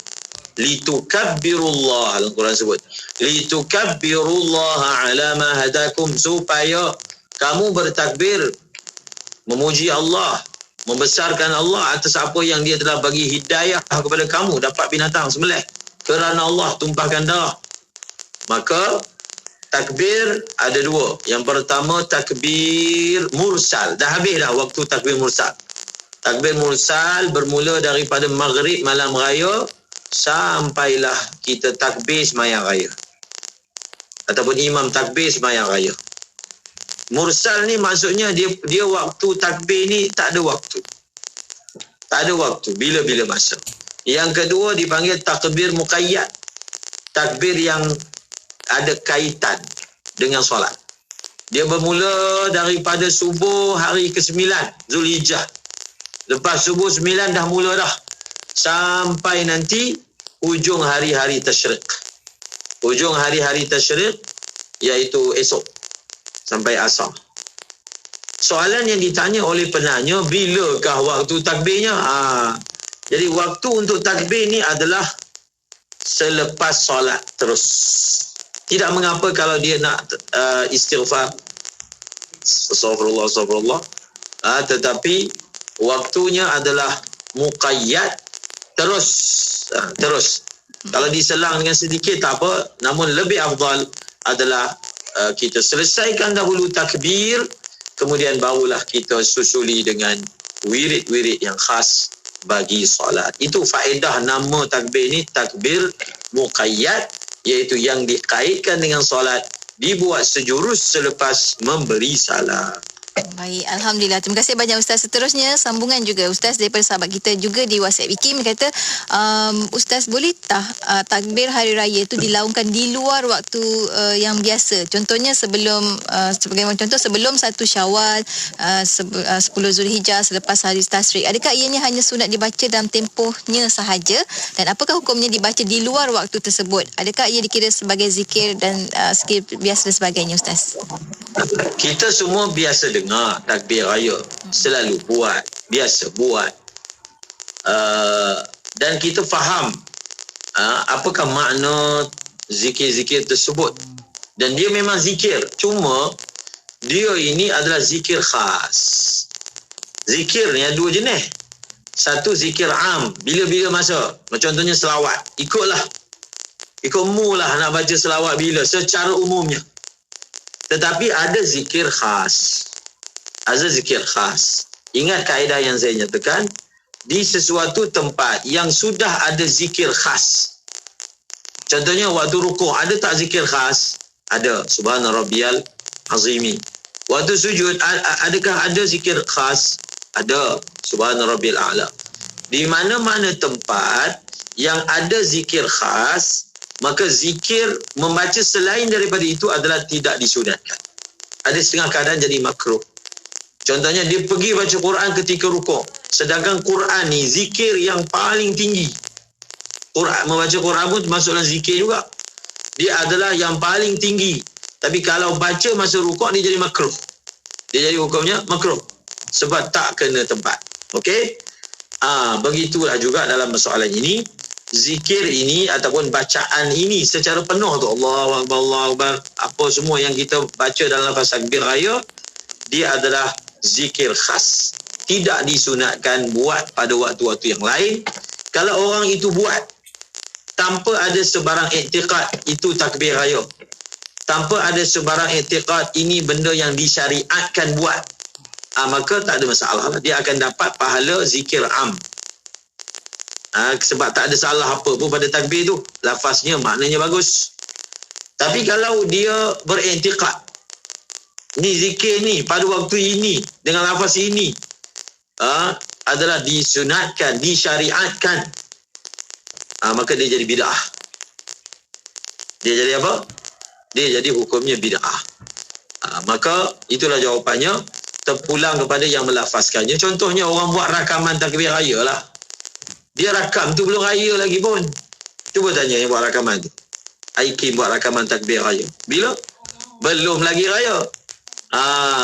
Litukabbirullah, Al-Quran sebut. Litukabbirullah ala ma hadakum, supaya kamu bertakbir memuji Allah, membesarkan Allah atas apa yang dia telah bagi hidayah kepada kamu, dapat binatang sembelih kerana Allah, tumpahkan darah. Maka takbir ada 2. Yang pertama takbir mursal. Dah habis dah waktu takbir mursal. Takbir mursal bermula daripada maghrib malam raya sampailah kita takbir sembahyang raya. Ataupun imam takbir sembahyang raya. Mursal ni maksudnya dia waktu takbir ni tak ada waktu. Tak ada waktu, bila-bila masa. Yang kedua dipanggil takbir muqayyad. Takbir yang ada kaitan dengan solat. Dia bermula daripada subuh hari ke-9 Zulhijjah. Lepas subuh 9 dah mula dah, sampai nanti hujung hari-hari tasyrik. Hujung hari-hari tasyrik iaitu esok sampai asar. Soalan yang ditanya oleh penanya, bilakah waktu takbirnya? Jadi waktu untuk takbir ni adalah selepas solat terus. Tidak mengapa kalau dia nak istighfar, astagfirullah, tetapi waktunya adalah muqayyad, terus. Kalau diselang dengan sedikit tak apa, namun lebih afdal adalah kita selesaikan dahulu takbir, kemudian barulah kita susuli dengan wirid-wirid yang khas bagi solat. Itu faedah nama takbir ni, takbir muqayyad, iaitu yang dikaitkan dengan solat, dibuat sejurus selepas memberi salam. Baik, Alhamdulillah. Terima kasih banyak Ustaz. Seterusnya sambungan juga Ustaz daripada sahabat kita juga di WhatsApp IKIM kata, Ustaz boleh tak takbir hari raya itu dilaungkan di luar waktu yang biasa? Contohnya sebelum sebagai contoh sebelum 1 Syawal, 10 Zulhijjah, selepas hari Tasyrik. Adakah ianya hanya sunat dibaca dalam tempohnya sahaja, dan apakah hukumnya dibaca di luar waktu tersebut? Adakah ia dikira sebagai zikir dan zikir biasa dan sebagainya, Ustaz? Kita semua biasa dengar takbir raya, selalu buat, biasa buat, dan kita faham apakah makna zikir-zikir tersebut, dan dia memang zikir, cuma dia ini adalah zikir khas. Zikir ni ada 2 jenis. Satu zikir am, bila-bila masa, contohnya selawat, ikut mu lah nak baca selawat bila, secara umumnya. Tetapi ada zikir khas. Ada zikir khas. Ingat kaedah yang saya nyatakan, di sesuatu tempat yang sudah ada zikir khas. Contohnya waktu rukuk, ada tak zikir khas? Ada. Subhana rabbiyal azimi. Waktu sujud, adakah ada zikir khas? Ada. Subhana rabbiyal a'la. Di mana-mana tempat yang ada zikir khas, maka zikir membaca selain daripada itu adalah tidak disunatkan. Ada setengah keadaan jadi makruh. Contohnya dia pergi baca Quran ketika rukuk. Sedangkan Quran ni zikir yang paling tinggi. Membaca Quran pun termasuk dalam zikir juga. Dia adalah yang paling tinggi. Tapi kalau baca masa rukuk dia jadi makruh. Dia jadi hukumnya makruh. Sebab tak kena tempat. Okey? Begitulah juga dalam persoalan ini. Zikir ini ataupun bacaan ini secara penuh tu, Allahu Akbar, Allahu Akbar, apa semua yang kita baca dalam lafaz takbir raya, dia adalah zikir khas. Tidak disunatkan buat pada waktu-waktu yang lain. Kalau orang itu buat tanpa ada sebarang iktiqad itu takbir raya, tanpa ada sebarang iktiqad ini benda yang disyariatkan buat, maka tak ada masalah. Dia akan dapat pahala zikir am. Sebab tak ada salah apa pun pada takbir tu, lafaznya maknanya bagus. Tapi kalau dia beriktikad, ni zikir ni pada waktu ini dengan lafaz ini adalah disunatkan, disyariatkan, maka dia jadi bid'ah. Dia jadi apa? Dia jadi hukumnya bid'ah. Maka itulah jawapannya, terpulang kepada yang melafazkannya. Contohnya orang buat rakaman takbir raya lah. Dia rakam tu belum raya lagi pun. Cuba tanya yang buat rakaman tu. Aikim buat rakaman takbir raya. Bila? Belum lagi raya.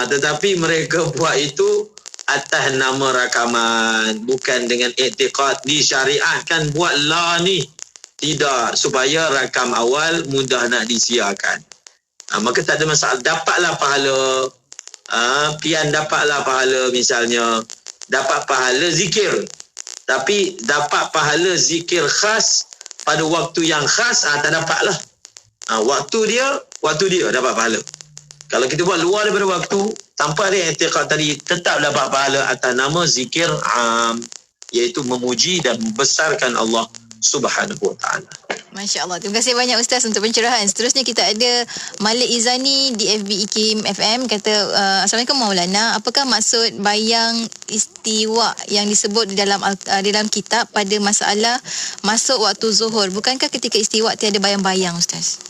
Tetapi mereka buat itu atas nama rakaman. Bukan dengan i'tiqad disyariatkan buatlah ni. Tidak. Supaya rakam awal mudah nak disiarkan. Maka tak ada masalah. Dapatlah pahala. Pian dapatlah pahala misalnya. Dapat pahala zikir. Tapi dapat pahala zikir khas pada waktu yang khas, tak dapatlah. Waktu dia dapat pahala. Kalau kita buat luar daripada waktu, tanpa ada i'tiqad tadi, tetap dapat pahala atas nama zikir am, iaitu memuji dan membesarkan Allah Subhanahu wa ta'ala. Masya Allah. Terima kasih banyak Ustaz untuk pencerahan. Seterusnya kita ada Malik Izani di FB IKIM FM kata, Assalamualaikum Maulana, apakah maksud bayang istiwa yang disebut di dalam kitab pada masalah masuk waktu zuhur? Bukankah ketika istiwa tiada bayang-bayang, Ustaz?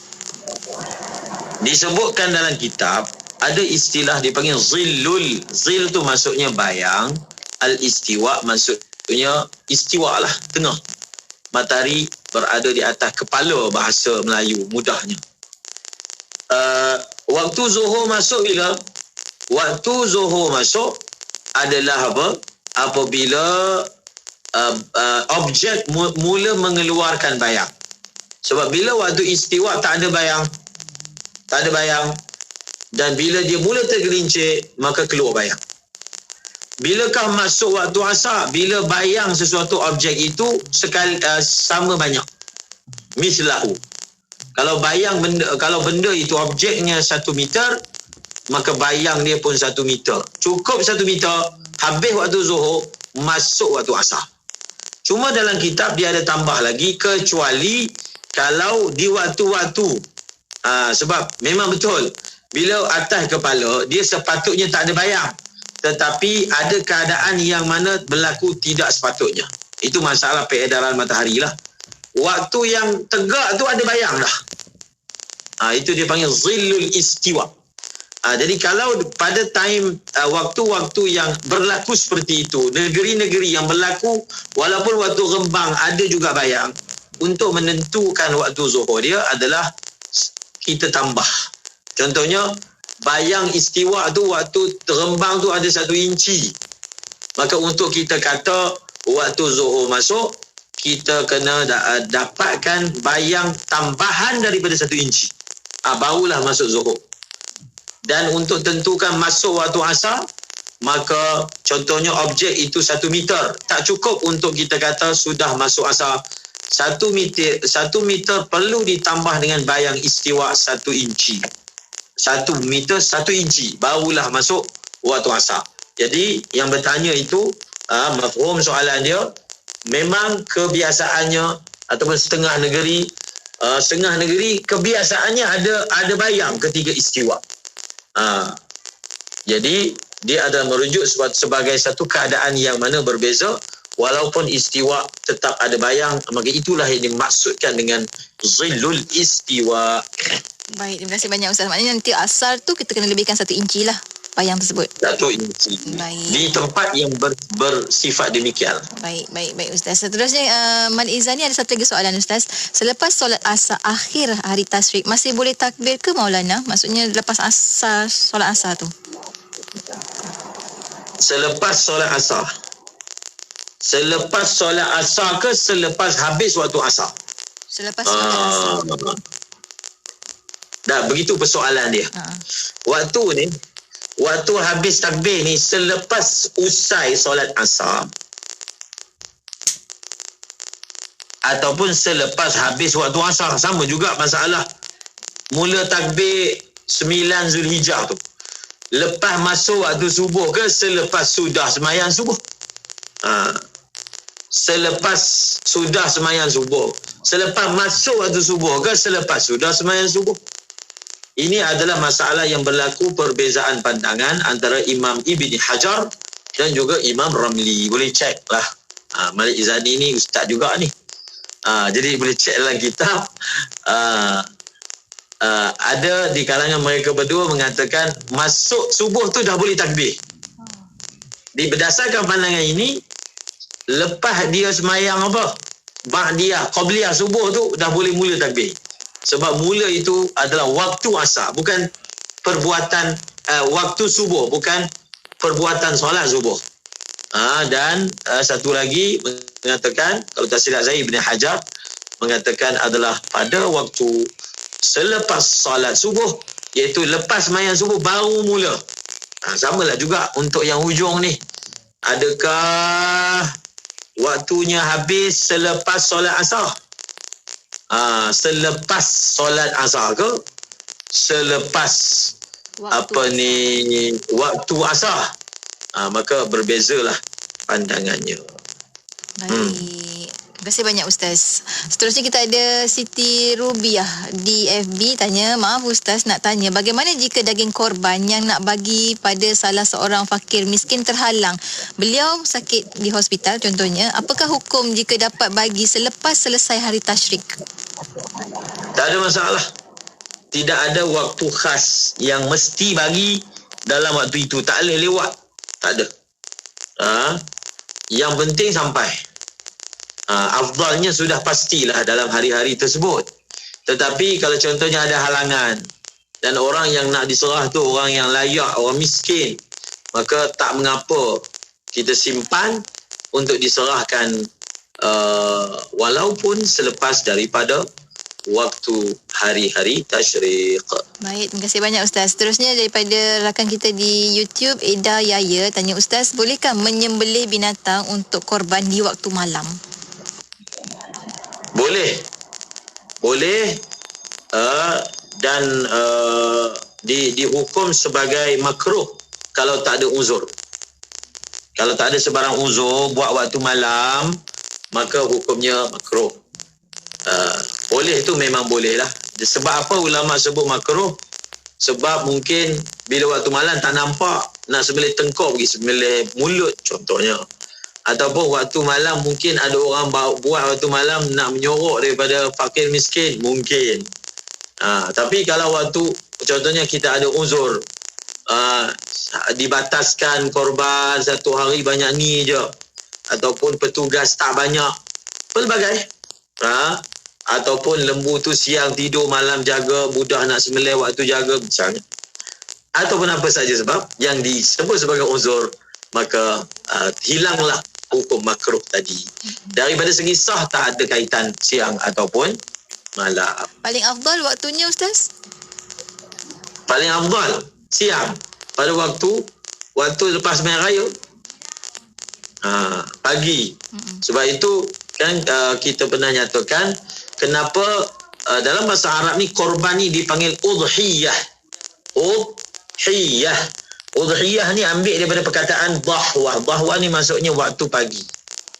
Disebutkan dalam kitab ada istilah dipanggil zillul. Zil tu maksudnya bayang, al-istiwa maksudnya istiwa lah, tengah. Matahari berada di atas kepala, bahasa Melayu mudahnya. Waktu zuhur masuk bila? Waktu zuhur masuk adalah apa? Apabila objek mula mengeluarkan bayang. Sebab bila waktu istiwa tak ada bayang. Dan bila dia mula tergelincir, maka keluar bayang. Bilakah masuk waktu asar? Bila bayang sesuatu objek itu sama banyak. Mislahu. Kalau benda itu objeknya 1 meter, maka bayang dia pun 1 meter. Cukup 1 meter, habis waktu zuhur, masuk waktu asar. Cuma dalam kitab dia ada tambah lagi, kecuali kalau di waktu-waktu. Sebab memang betul, bila atas kepala, dia sepatutnya tak ada bayang. tetapi ada keadaan yang mana berlaku tidak sepatutnya. Itu masalah peredaran matahari lah. Waktu yang tegak tu ada bayang dah. Itu dia panggil zillul istiwa. Jadi kalau pada waktu-waktu yang berlaku seperti itu, negeri-negeri yang berlaku walaupun waktu rembang ada juga bayang, untuk menentukan waktu zuhur dia adalah kita tambah. Contohnya bayang istiwa tu waktu rembang tu ada 1 inci. Maka untuk kita kata waktu zuhur masuk, kita kena dapatkan bayang tambahan daripada 1 inci. Barulah masuk zuhur. Dan untuk tentukan masuk waktu asar, maka contohnya objek itu 1 meter. Tak cukup untuk kita kata sudah masuk asar. 1 meter perlu ditambah dengan bayang istiwa 1 inci. 1 meter 1 inci barulah masuk waktu asar. Jadi yang bertanya itu mafhum soalan dia, memang kebiasaannya ataupun setengah negeri kebiasaannya ada bayang ketika istiwa. Jadi dia adalah merujuk sebagai satu keadaan yang mana berbeza, walaupun istiwa tetap ada bayang. Maka itulah yang dimaksudkan dengan zillul istiwa. Baik, terima kasih banyak Ustaz. Maknanya nanti asar tu kita kena lebihkan 1 inci lah bayang tersebut. 1 inci. Baik. Di tempat yang bersifat demikian. Baik Ustaz. Seterusnya Man Izani ada satu lagi soalan Ustaz. Selepas solat asar akhir hari tasyrik masih boleh takbir ke Maulana? Maksudnya lepas asar, solat asar tu. Selepas solat asar. Selepas solat asar ke selepas habis waktu asar? Selepas solat asar. Dah begitu persoalan dia. Waktu habis takbir ni selepas usai solat asar ataupun selepas habis waktu asar, sama juga masalah. Mula takbir 9 Zulhijjah tu, lepas masuk waktu subuh ke selepas sudah sembahyang subuh? Selepas sudah sembahyang subuh, selepas masuk waktu subuh ke selepas sudah sembahyang subuh? Ini adalah masalah yang berlaku perbezaan pandangan antara Imam Ibn Hajar dan juga Imam Ramli. Boleh cek lah. Malik Izani ni ustaz juga ni. Jadi boleh cek dalam kitab. Ada di kalangan mereka berdua mengatakan masuk subuh tu dah boleh takbir. Berdasarkan pandangan ini, lepas dia semayang Ba'diyah, Qabliyah subuh tu dah boleh mula takbir. Sebab mula itu adalah waktu asar, bukan perbuatan waktu subuh, bukan perbuatan solat subuh. Dan satu lagi mengatakan, kalau tak silap saya, Ibn Hajar mengatakan adalah pada waktu selepas solat subuh, iaitu lepas sembahyang subuh baru mula. Samalah juga untuk yang hujung ni. Adakah waktunya habis selepas solat asar? Selepas solat asar ke selepas waktu asar? Maka berbezalah pandangannya. Baik. Terima kasih banyak Ustaz. Seterusnya kita ada Siti Rubiah di FB tanya, maaf Ustaz nak tanya, bagaimana jika daging korban yang nak bagi pada salah seorang fakir miskin terhalang? Beliau sakit di hospital contohnya. Apakah hukum jika dapat bagi selepas selesai hari tasyrik? Tak ada masalah. Tidak ada waktu khas yang mesti bagi dalam waktu itu. Tak boleh lewat. Tak ada. Yang penting sampai. Afdalnya sudah pastilah dalam hari-hari tersebut. Tetapi kalau contohnya ada halangan dan orang yang nak diserah tu orang yang layak, orang miskin, maka tak mengapa kita simpan untuk diserahkan walaupun selepas daripada waktu hari-hari tasyrik. Baik, terima kasih banyak Ustaz. Seterusnya daripada rakan kita di YouTube, Eda Yaya tanya, Ustaz, bolehkah menyembelih binatang untuk korban di waktu malam? Boleh dan dihukum sebagai makruh kalau tak ada uzur. Kalau tak ada sebarang uzur buat waktu malam, maka hukumnya makruh. Boleh tu memang boleh lah. Sebab apa ulama sebut makruh? Sebab mungkin bila waktu malam tak nampak nak sembelih tengkok pergi sembelih mulut contohnya. Ataupun waktu malam mungkin ada orang buat waktu malam nak menyorok daripada fakir miskin, mungkin. Tapi kalau waktu contohnya kita ada uzur, dibataskan korban satu hari banyak ni je, ataupun petugas tak banyak, pelbagai. Ataupun lembu tu siang tidur, malam jaga, budak nak sembelih waktu jaga misalnya. Ataupun apa saja sebab yang disebut sebagai uzur, maka hilanglah hukum makruh tadi. Daripada segi sah tak ada kaitan siang ataupun malam. Paling afdal waktunya Ustaz? Paling afdal siang pada waktu lepas main raya. Pagi. Sebab itu kan kita pernah nyatakan kenapa dalam bahasa Arab ni korban ni dipanggil udhiyah. Udhiyah ni ambil daripada perkataan dhahwah. Dhahwah ni maksudnya waktu pagi,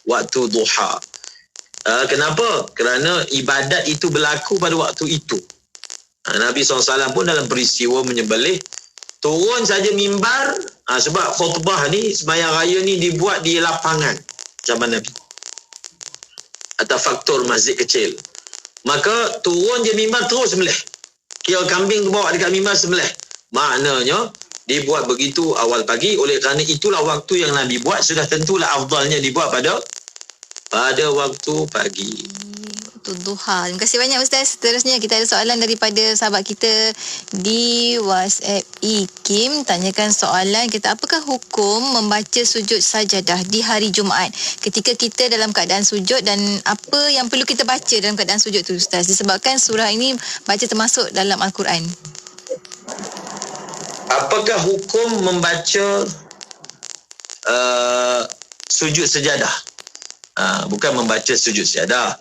waktu duha. Kenapa? Kerana ibadat itu berlaku pada waktu itu. Nabi SAW pun dalam peristiwa menyembelih turun saja mimbar, sebab khutbah ni, sembahyang raya ni dibuat di lapangan zaman Nabi atau faktor masjid kecil. Maka turun je mimbar terus sembelih. Kira kambing tu bawa dekat mimbar sembelih. Maknanya dibuat begitu awal pagi. Oleh kerana itulah waktu yang Nabi buat, sudah tentulah afdalnya dibuat pada waktu pagi. Waktu duha. Terima kasih banyak Ustaz. Seterusnya kita ada soalan daripada sahabat kita di WhatsApp Ikim. Tanyakan soalan kita, apakah hukum membaca sujud sajadah di hari Jumaat ketika kita dalam keadaan sujud, dan apa yang perlu kita baca dalam keadaan sujud tu Ustaz, disebabkan surah ini baca termasuk dalam Al-Quran. Apakah hukum membaca sujud sejadah? Bukan membaca sujud sejadah,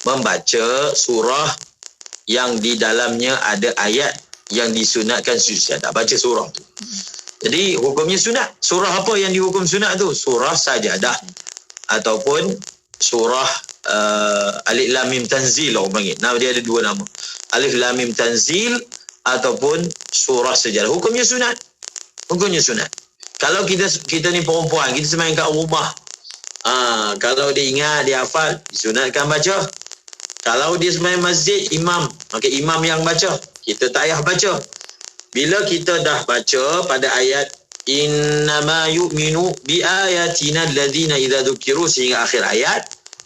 membaca surah yang di dalamnya ada ayat yang disunatkan sujud sejadah. Baca surah tu. Jadi hukumnya sunat. Surah apa yang dihukum sunat tu? Surah sajadah ataupun surah Alif Lam Mim Tanzil orang panggil. Nama dia ada dua nama. Alif Lam Mim Tanzil ataupun surah sejadah. Hukumnya sunat. Hukumnya sunat. Kalau kita ni perempuan, kita sembahyang kat rumah, kalau dia ingat, dia hafal, disunatkan baca. Kalau dia sembahyang masjid, imam, maka imam yang baca, kita tak payah baca. Bila kita dah baca pada ayat innama yu'minu bi ayatina allazina idza dzukiru sehingga akhir ayat,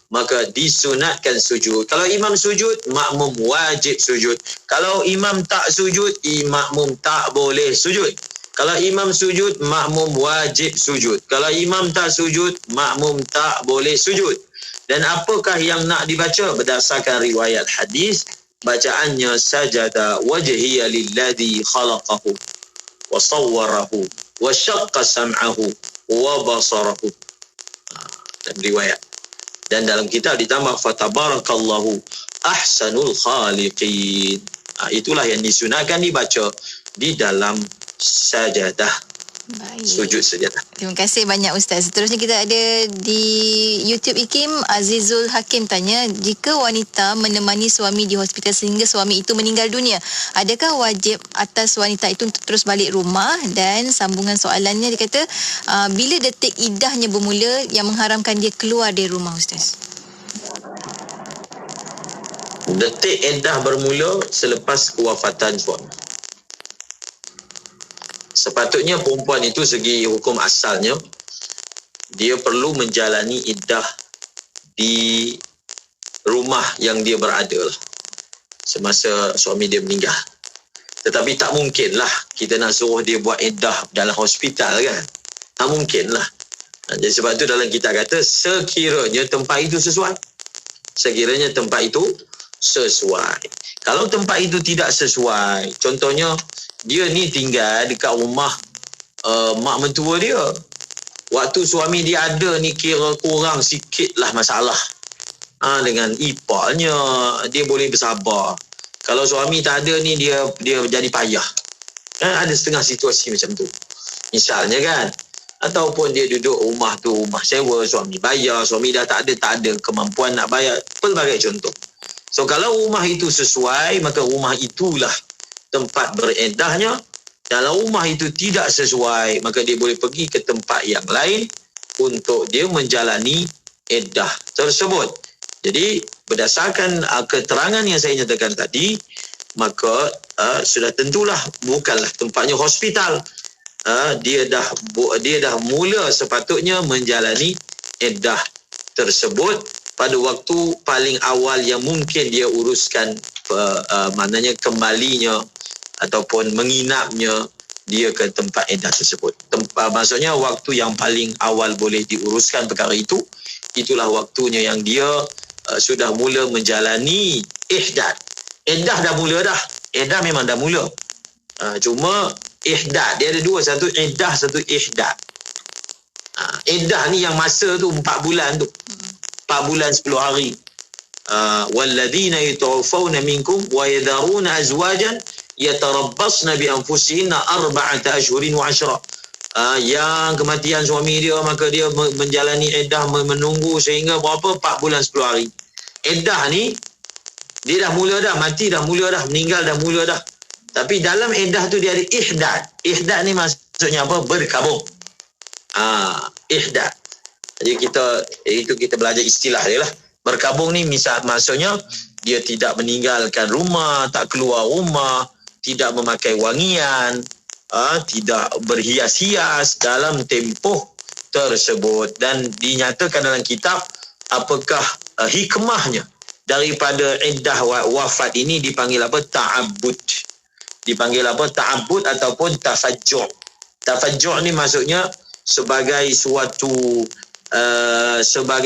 maka disunatkan sujud. Kalau imam sujud, makmum wajib sujud. Kalau imam tak sujud, makmum tak boleh sujud. Kalau imam sujud, makmum wajib sujud. Kalau imam tak sujud, makmum tak boleh sujud. Dan apakah yang nak dibaca? Berdasarkan riwayat hadis, bacaannya sajada wajhiya lilladhi khalaqahu wa sawwarahu wa syaqqa sam'ahu wa basarahu. Dan riwayat. Dan dalam kitab ditambah fatabarakallahu ahsanul khaliqin. Itulah yang disunatkan dibaca di dalam sajadah. Baik. Sujud sajadah. Terima kasih banyak Ustaz. Seterusnya kita ada di YouTube Ikim. Azizul Hakim tanya, jika wanita menemani suami di hospital sehingga suami itu meninggal dunia, adakah wajib atas wanita itu untuk terus balik rumah? Dan sambungan soalannya dia kata, bila detik iddahnya bermula yang mengharamkan dia keluar dari rumah Ustaz? Detik iddah bermula selepas kewafatan suami. Sepatutnya perempuan itu segi hukum asalnya, dia perlu menjalani iddah di rumah yang dia berada lah, semasa suami dia meninggal. Tetapi tak mungkinlah kita nak suruh dia buat iddah dalam hospital kan. Tak mungkinlah. Jadi sebab itu dalam kitab kata sekiranya tempat itu sesuai. Sekiranya tempat itu sesuai. Kalau tempat itu tidak sesuai, contohnya dia ni tinggal dekat rumah mak mentua dia. Waktu suami dia ada ni kira kurang sikit lah masalah. Dengan ipaknya dia boleh bersabar. Kalau suami tak ada ni dia jadi payah. Kan ada setengah situasi macam tu. Misalnya kan. Ataupun dia duduk rumah tu, rumah sewa, suami bayar, suami dah tak ada kemampuan nak bayar. Pelbagai contoh. So kalau rumah itu sesuai, maka rumah itulah tempat bereddahnya, dalam rumah itu tidak sesuai, maka dia boleh pergi ke tempat yang lain untuk dia menjalani iddah tersebut. Jadi berdasarkan keterangan yang saya nyatakan tadi, maka sudah tentulah bukanlah tempatnya hospital. Dia dah mula sepatutnya menjalani iddah tersebut pada waktu paling awal yang mungkin dia uruskan maknanya kembalinya ataupun menginapnya dia ke tempat iddah tersebut. Maksudnya waktu yang paling awal boleh diuruskan perkara itu, itulah waktunya yang dia sudah mula menjalani ihdad. Iddah dah mula dah. Iddah memang dah mula. Cuma ihdad dia ada dua, satu iddah, satu ihdad. Iddah ni yang masa tu 4 bulan tu. 4 bulan 10 hari. Walladzina yatawaffawna minkum wa yadharuna azwajan yatarabbasna bi anfusihinna 4 ashhurin wa 10. Yang kematian suami dia, maka dia menjalani iddah, menunggu sehingga berapa? 4 bulan 10 hari. Iddah ni dia dah mula dah, mati dah mula dah, meninggal dah mula dah. Tapi dalam iddah tu dia ada ihdad. Ihdad ni maksudnya apa? Berkabung. Ihdad. Jadi kita belajar istilah dia lah. Berkabung ni maksudnya dia tidak meninggalkan rumah, tak keluar rumah, tidak memakai wangian, tidak berhias-hias dalam tempoh tersebut. Dan dinyatakan dalam kitab apakah hikmahnya daripada iddah wafat ini dipanggil apa? Ta'abbud. Dipanggil apa? Ta'abbud ataupun tafajju'. Tafajju' ni maksudnya sebagai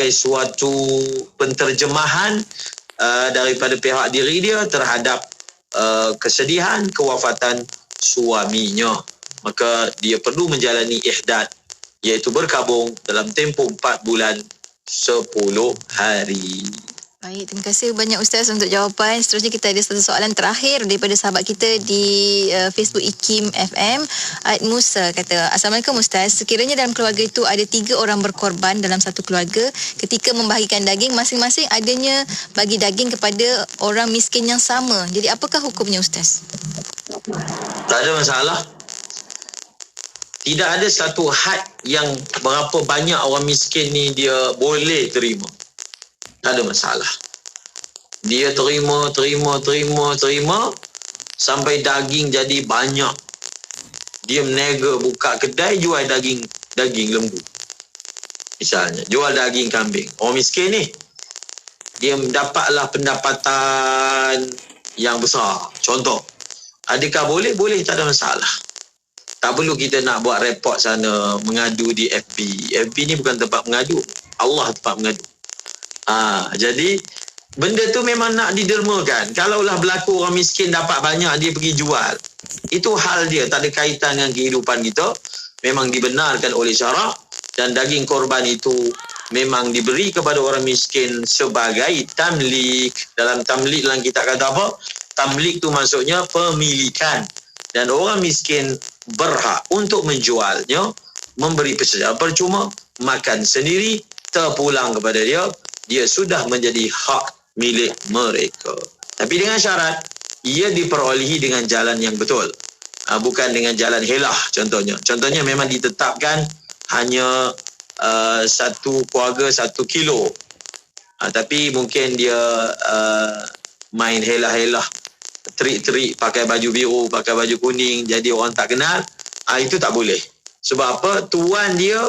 suatu penterjemahan daripada pihak diri dia terhadap kesedihan kewafatan suaminya. Maka dia perlu menjalani ihdad, iaitu berkabung dalam tempoh 4 bulan 10 hari. Baik, terima kasih banyak Ustaz untuk jawapan. Seterusnya kita ada satu soalan terakhir daripada sahabat kita di Facebook IKIM FM. Aid Musa kata, Assalamualaikum Ustaz. Sekiranya dalam keluarga itu ada 3 orang berkorban dalam satu keluarga, ketika membahagikan daging, masing-masing adanya bagi daging kepada orang miskin yang sama. Jadi apakah hukumnya Ustaz? Tak ada masalah. Tidak ada satu had yang berapa banyak orang miskin ni dia boleh terima. Tak ada masalah. Dia terima sampai daging jadi banyak. Dia menega buka kedai jual daging lembu. Misalnya, jual daging kambing. Orang miskin ni, dia mendapatlah pendapatan yang besar. Contoh, adakah boleh? Boleh, tak ada masalah. Tak perlu kita nak buat report sana, mengadu di FB. FB ni bukan tempat mengadu. Allah tempat mengadu. Jadi benda tu memang nak didermakan. Kalaulah berlaku orang miskin dapat banyak, dia pergi jual, itu hal dia, tak ada kaitan dengan kehidupan kita. Memang dibenarkan oleh syarak, dan daging korban itu memang diberi kepada orang miskin sebagai tamlik. Dalam tamlik, dalam kitab kata apa? Tamlik tu maksudnya pemilikan, dan orang miskin berhak untuk menjualnya, memberi secara percuma, makan sendiri, terpulang kepada dia. Dia sudah menjadi hak milik mereka. Tapi dengan syarat, ia diperolehi dengan jalan yang betul. Bukan dengan jalan helah contohnya. Contohnya memang ditetapkan hanya satu keluarga 1 kilo. Tapi mungkin dia main helah-helah, trik-trik, pakai baju biru, pakai baju kuning, jadi orang tak kenal. Itu tak boleh. Sebab apa? Tuan dia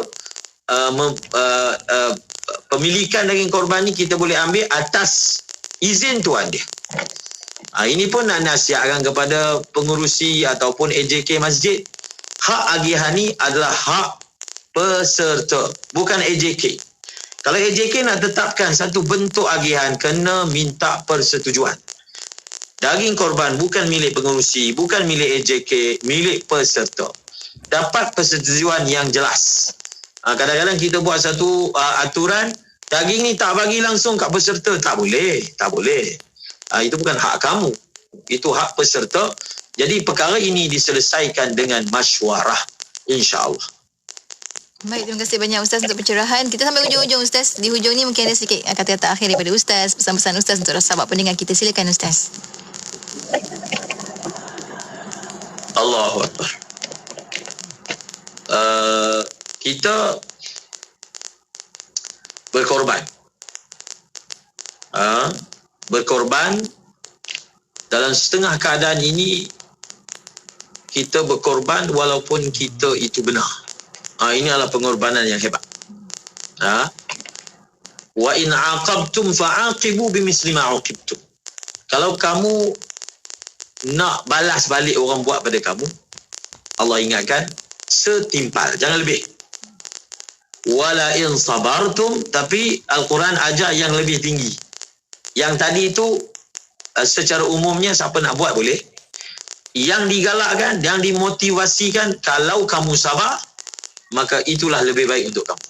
pemilikan daging korban ni kita boleh ambil atas izin tuan dia. Ini pun nak nasihatkan kepada pengurusi ataupun AJK masjid. Hak agihan ni adalah hak peserta, bukan AJK. Kalau AJK nak tetapkan satu bentuk agihan, kena minta persetujuan. Daging korban bukan milik pengurusi, bukan milik AJK, milik peserta. Dapat persetujuan yang jelas. Kadang-kadang kita buat satu aturan, daging ni tak bagi langsung kat peserta. Tak boleh. Itu bukan hak kamu. Itu hak peserta. Jadi perkara ini diselesaikan dengan masyuarah, insya-Allah. Baik, terima kasih banyak Ustaz untuk pencerahan. Kita sampai hujung-hujung Ustaz. Di hujung ni mungkin ada sedikit kata-kata akhir daripada Ustaz, pesan-pesan Ustaz untuk sahabat pendengar kita. Silakan Ustaz. Allahu Akbar. kita berkorban. Berkorban dalam setengah keadaan ini, kita berkorban walaupun kita itu benar. Ini adalah pengorbanan yang hebat. Wa in aqabtum fa'aqibu bimisli ma uqibtum. Kalau kamu nak balas balik orang buat pada kamu, Allah ingatkan setimpal, jangan lebih. Wala in sabartum, tapi Al-Quran ajar yang lebih tinggi. Yang tadi itu secara umumnya siapa nak buat boleh. Yang digalakkan, yang dimotivasikan, kalau kamu sabar, maka itulah lebih baik untuk kamu.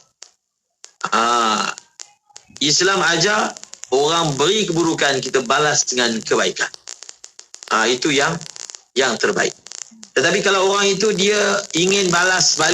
Islam ajar orang beri keburukan, kita balas dengan kebaikan. Itu yang terbaik. Tetapi kalau orang itu dia ingin balas balik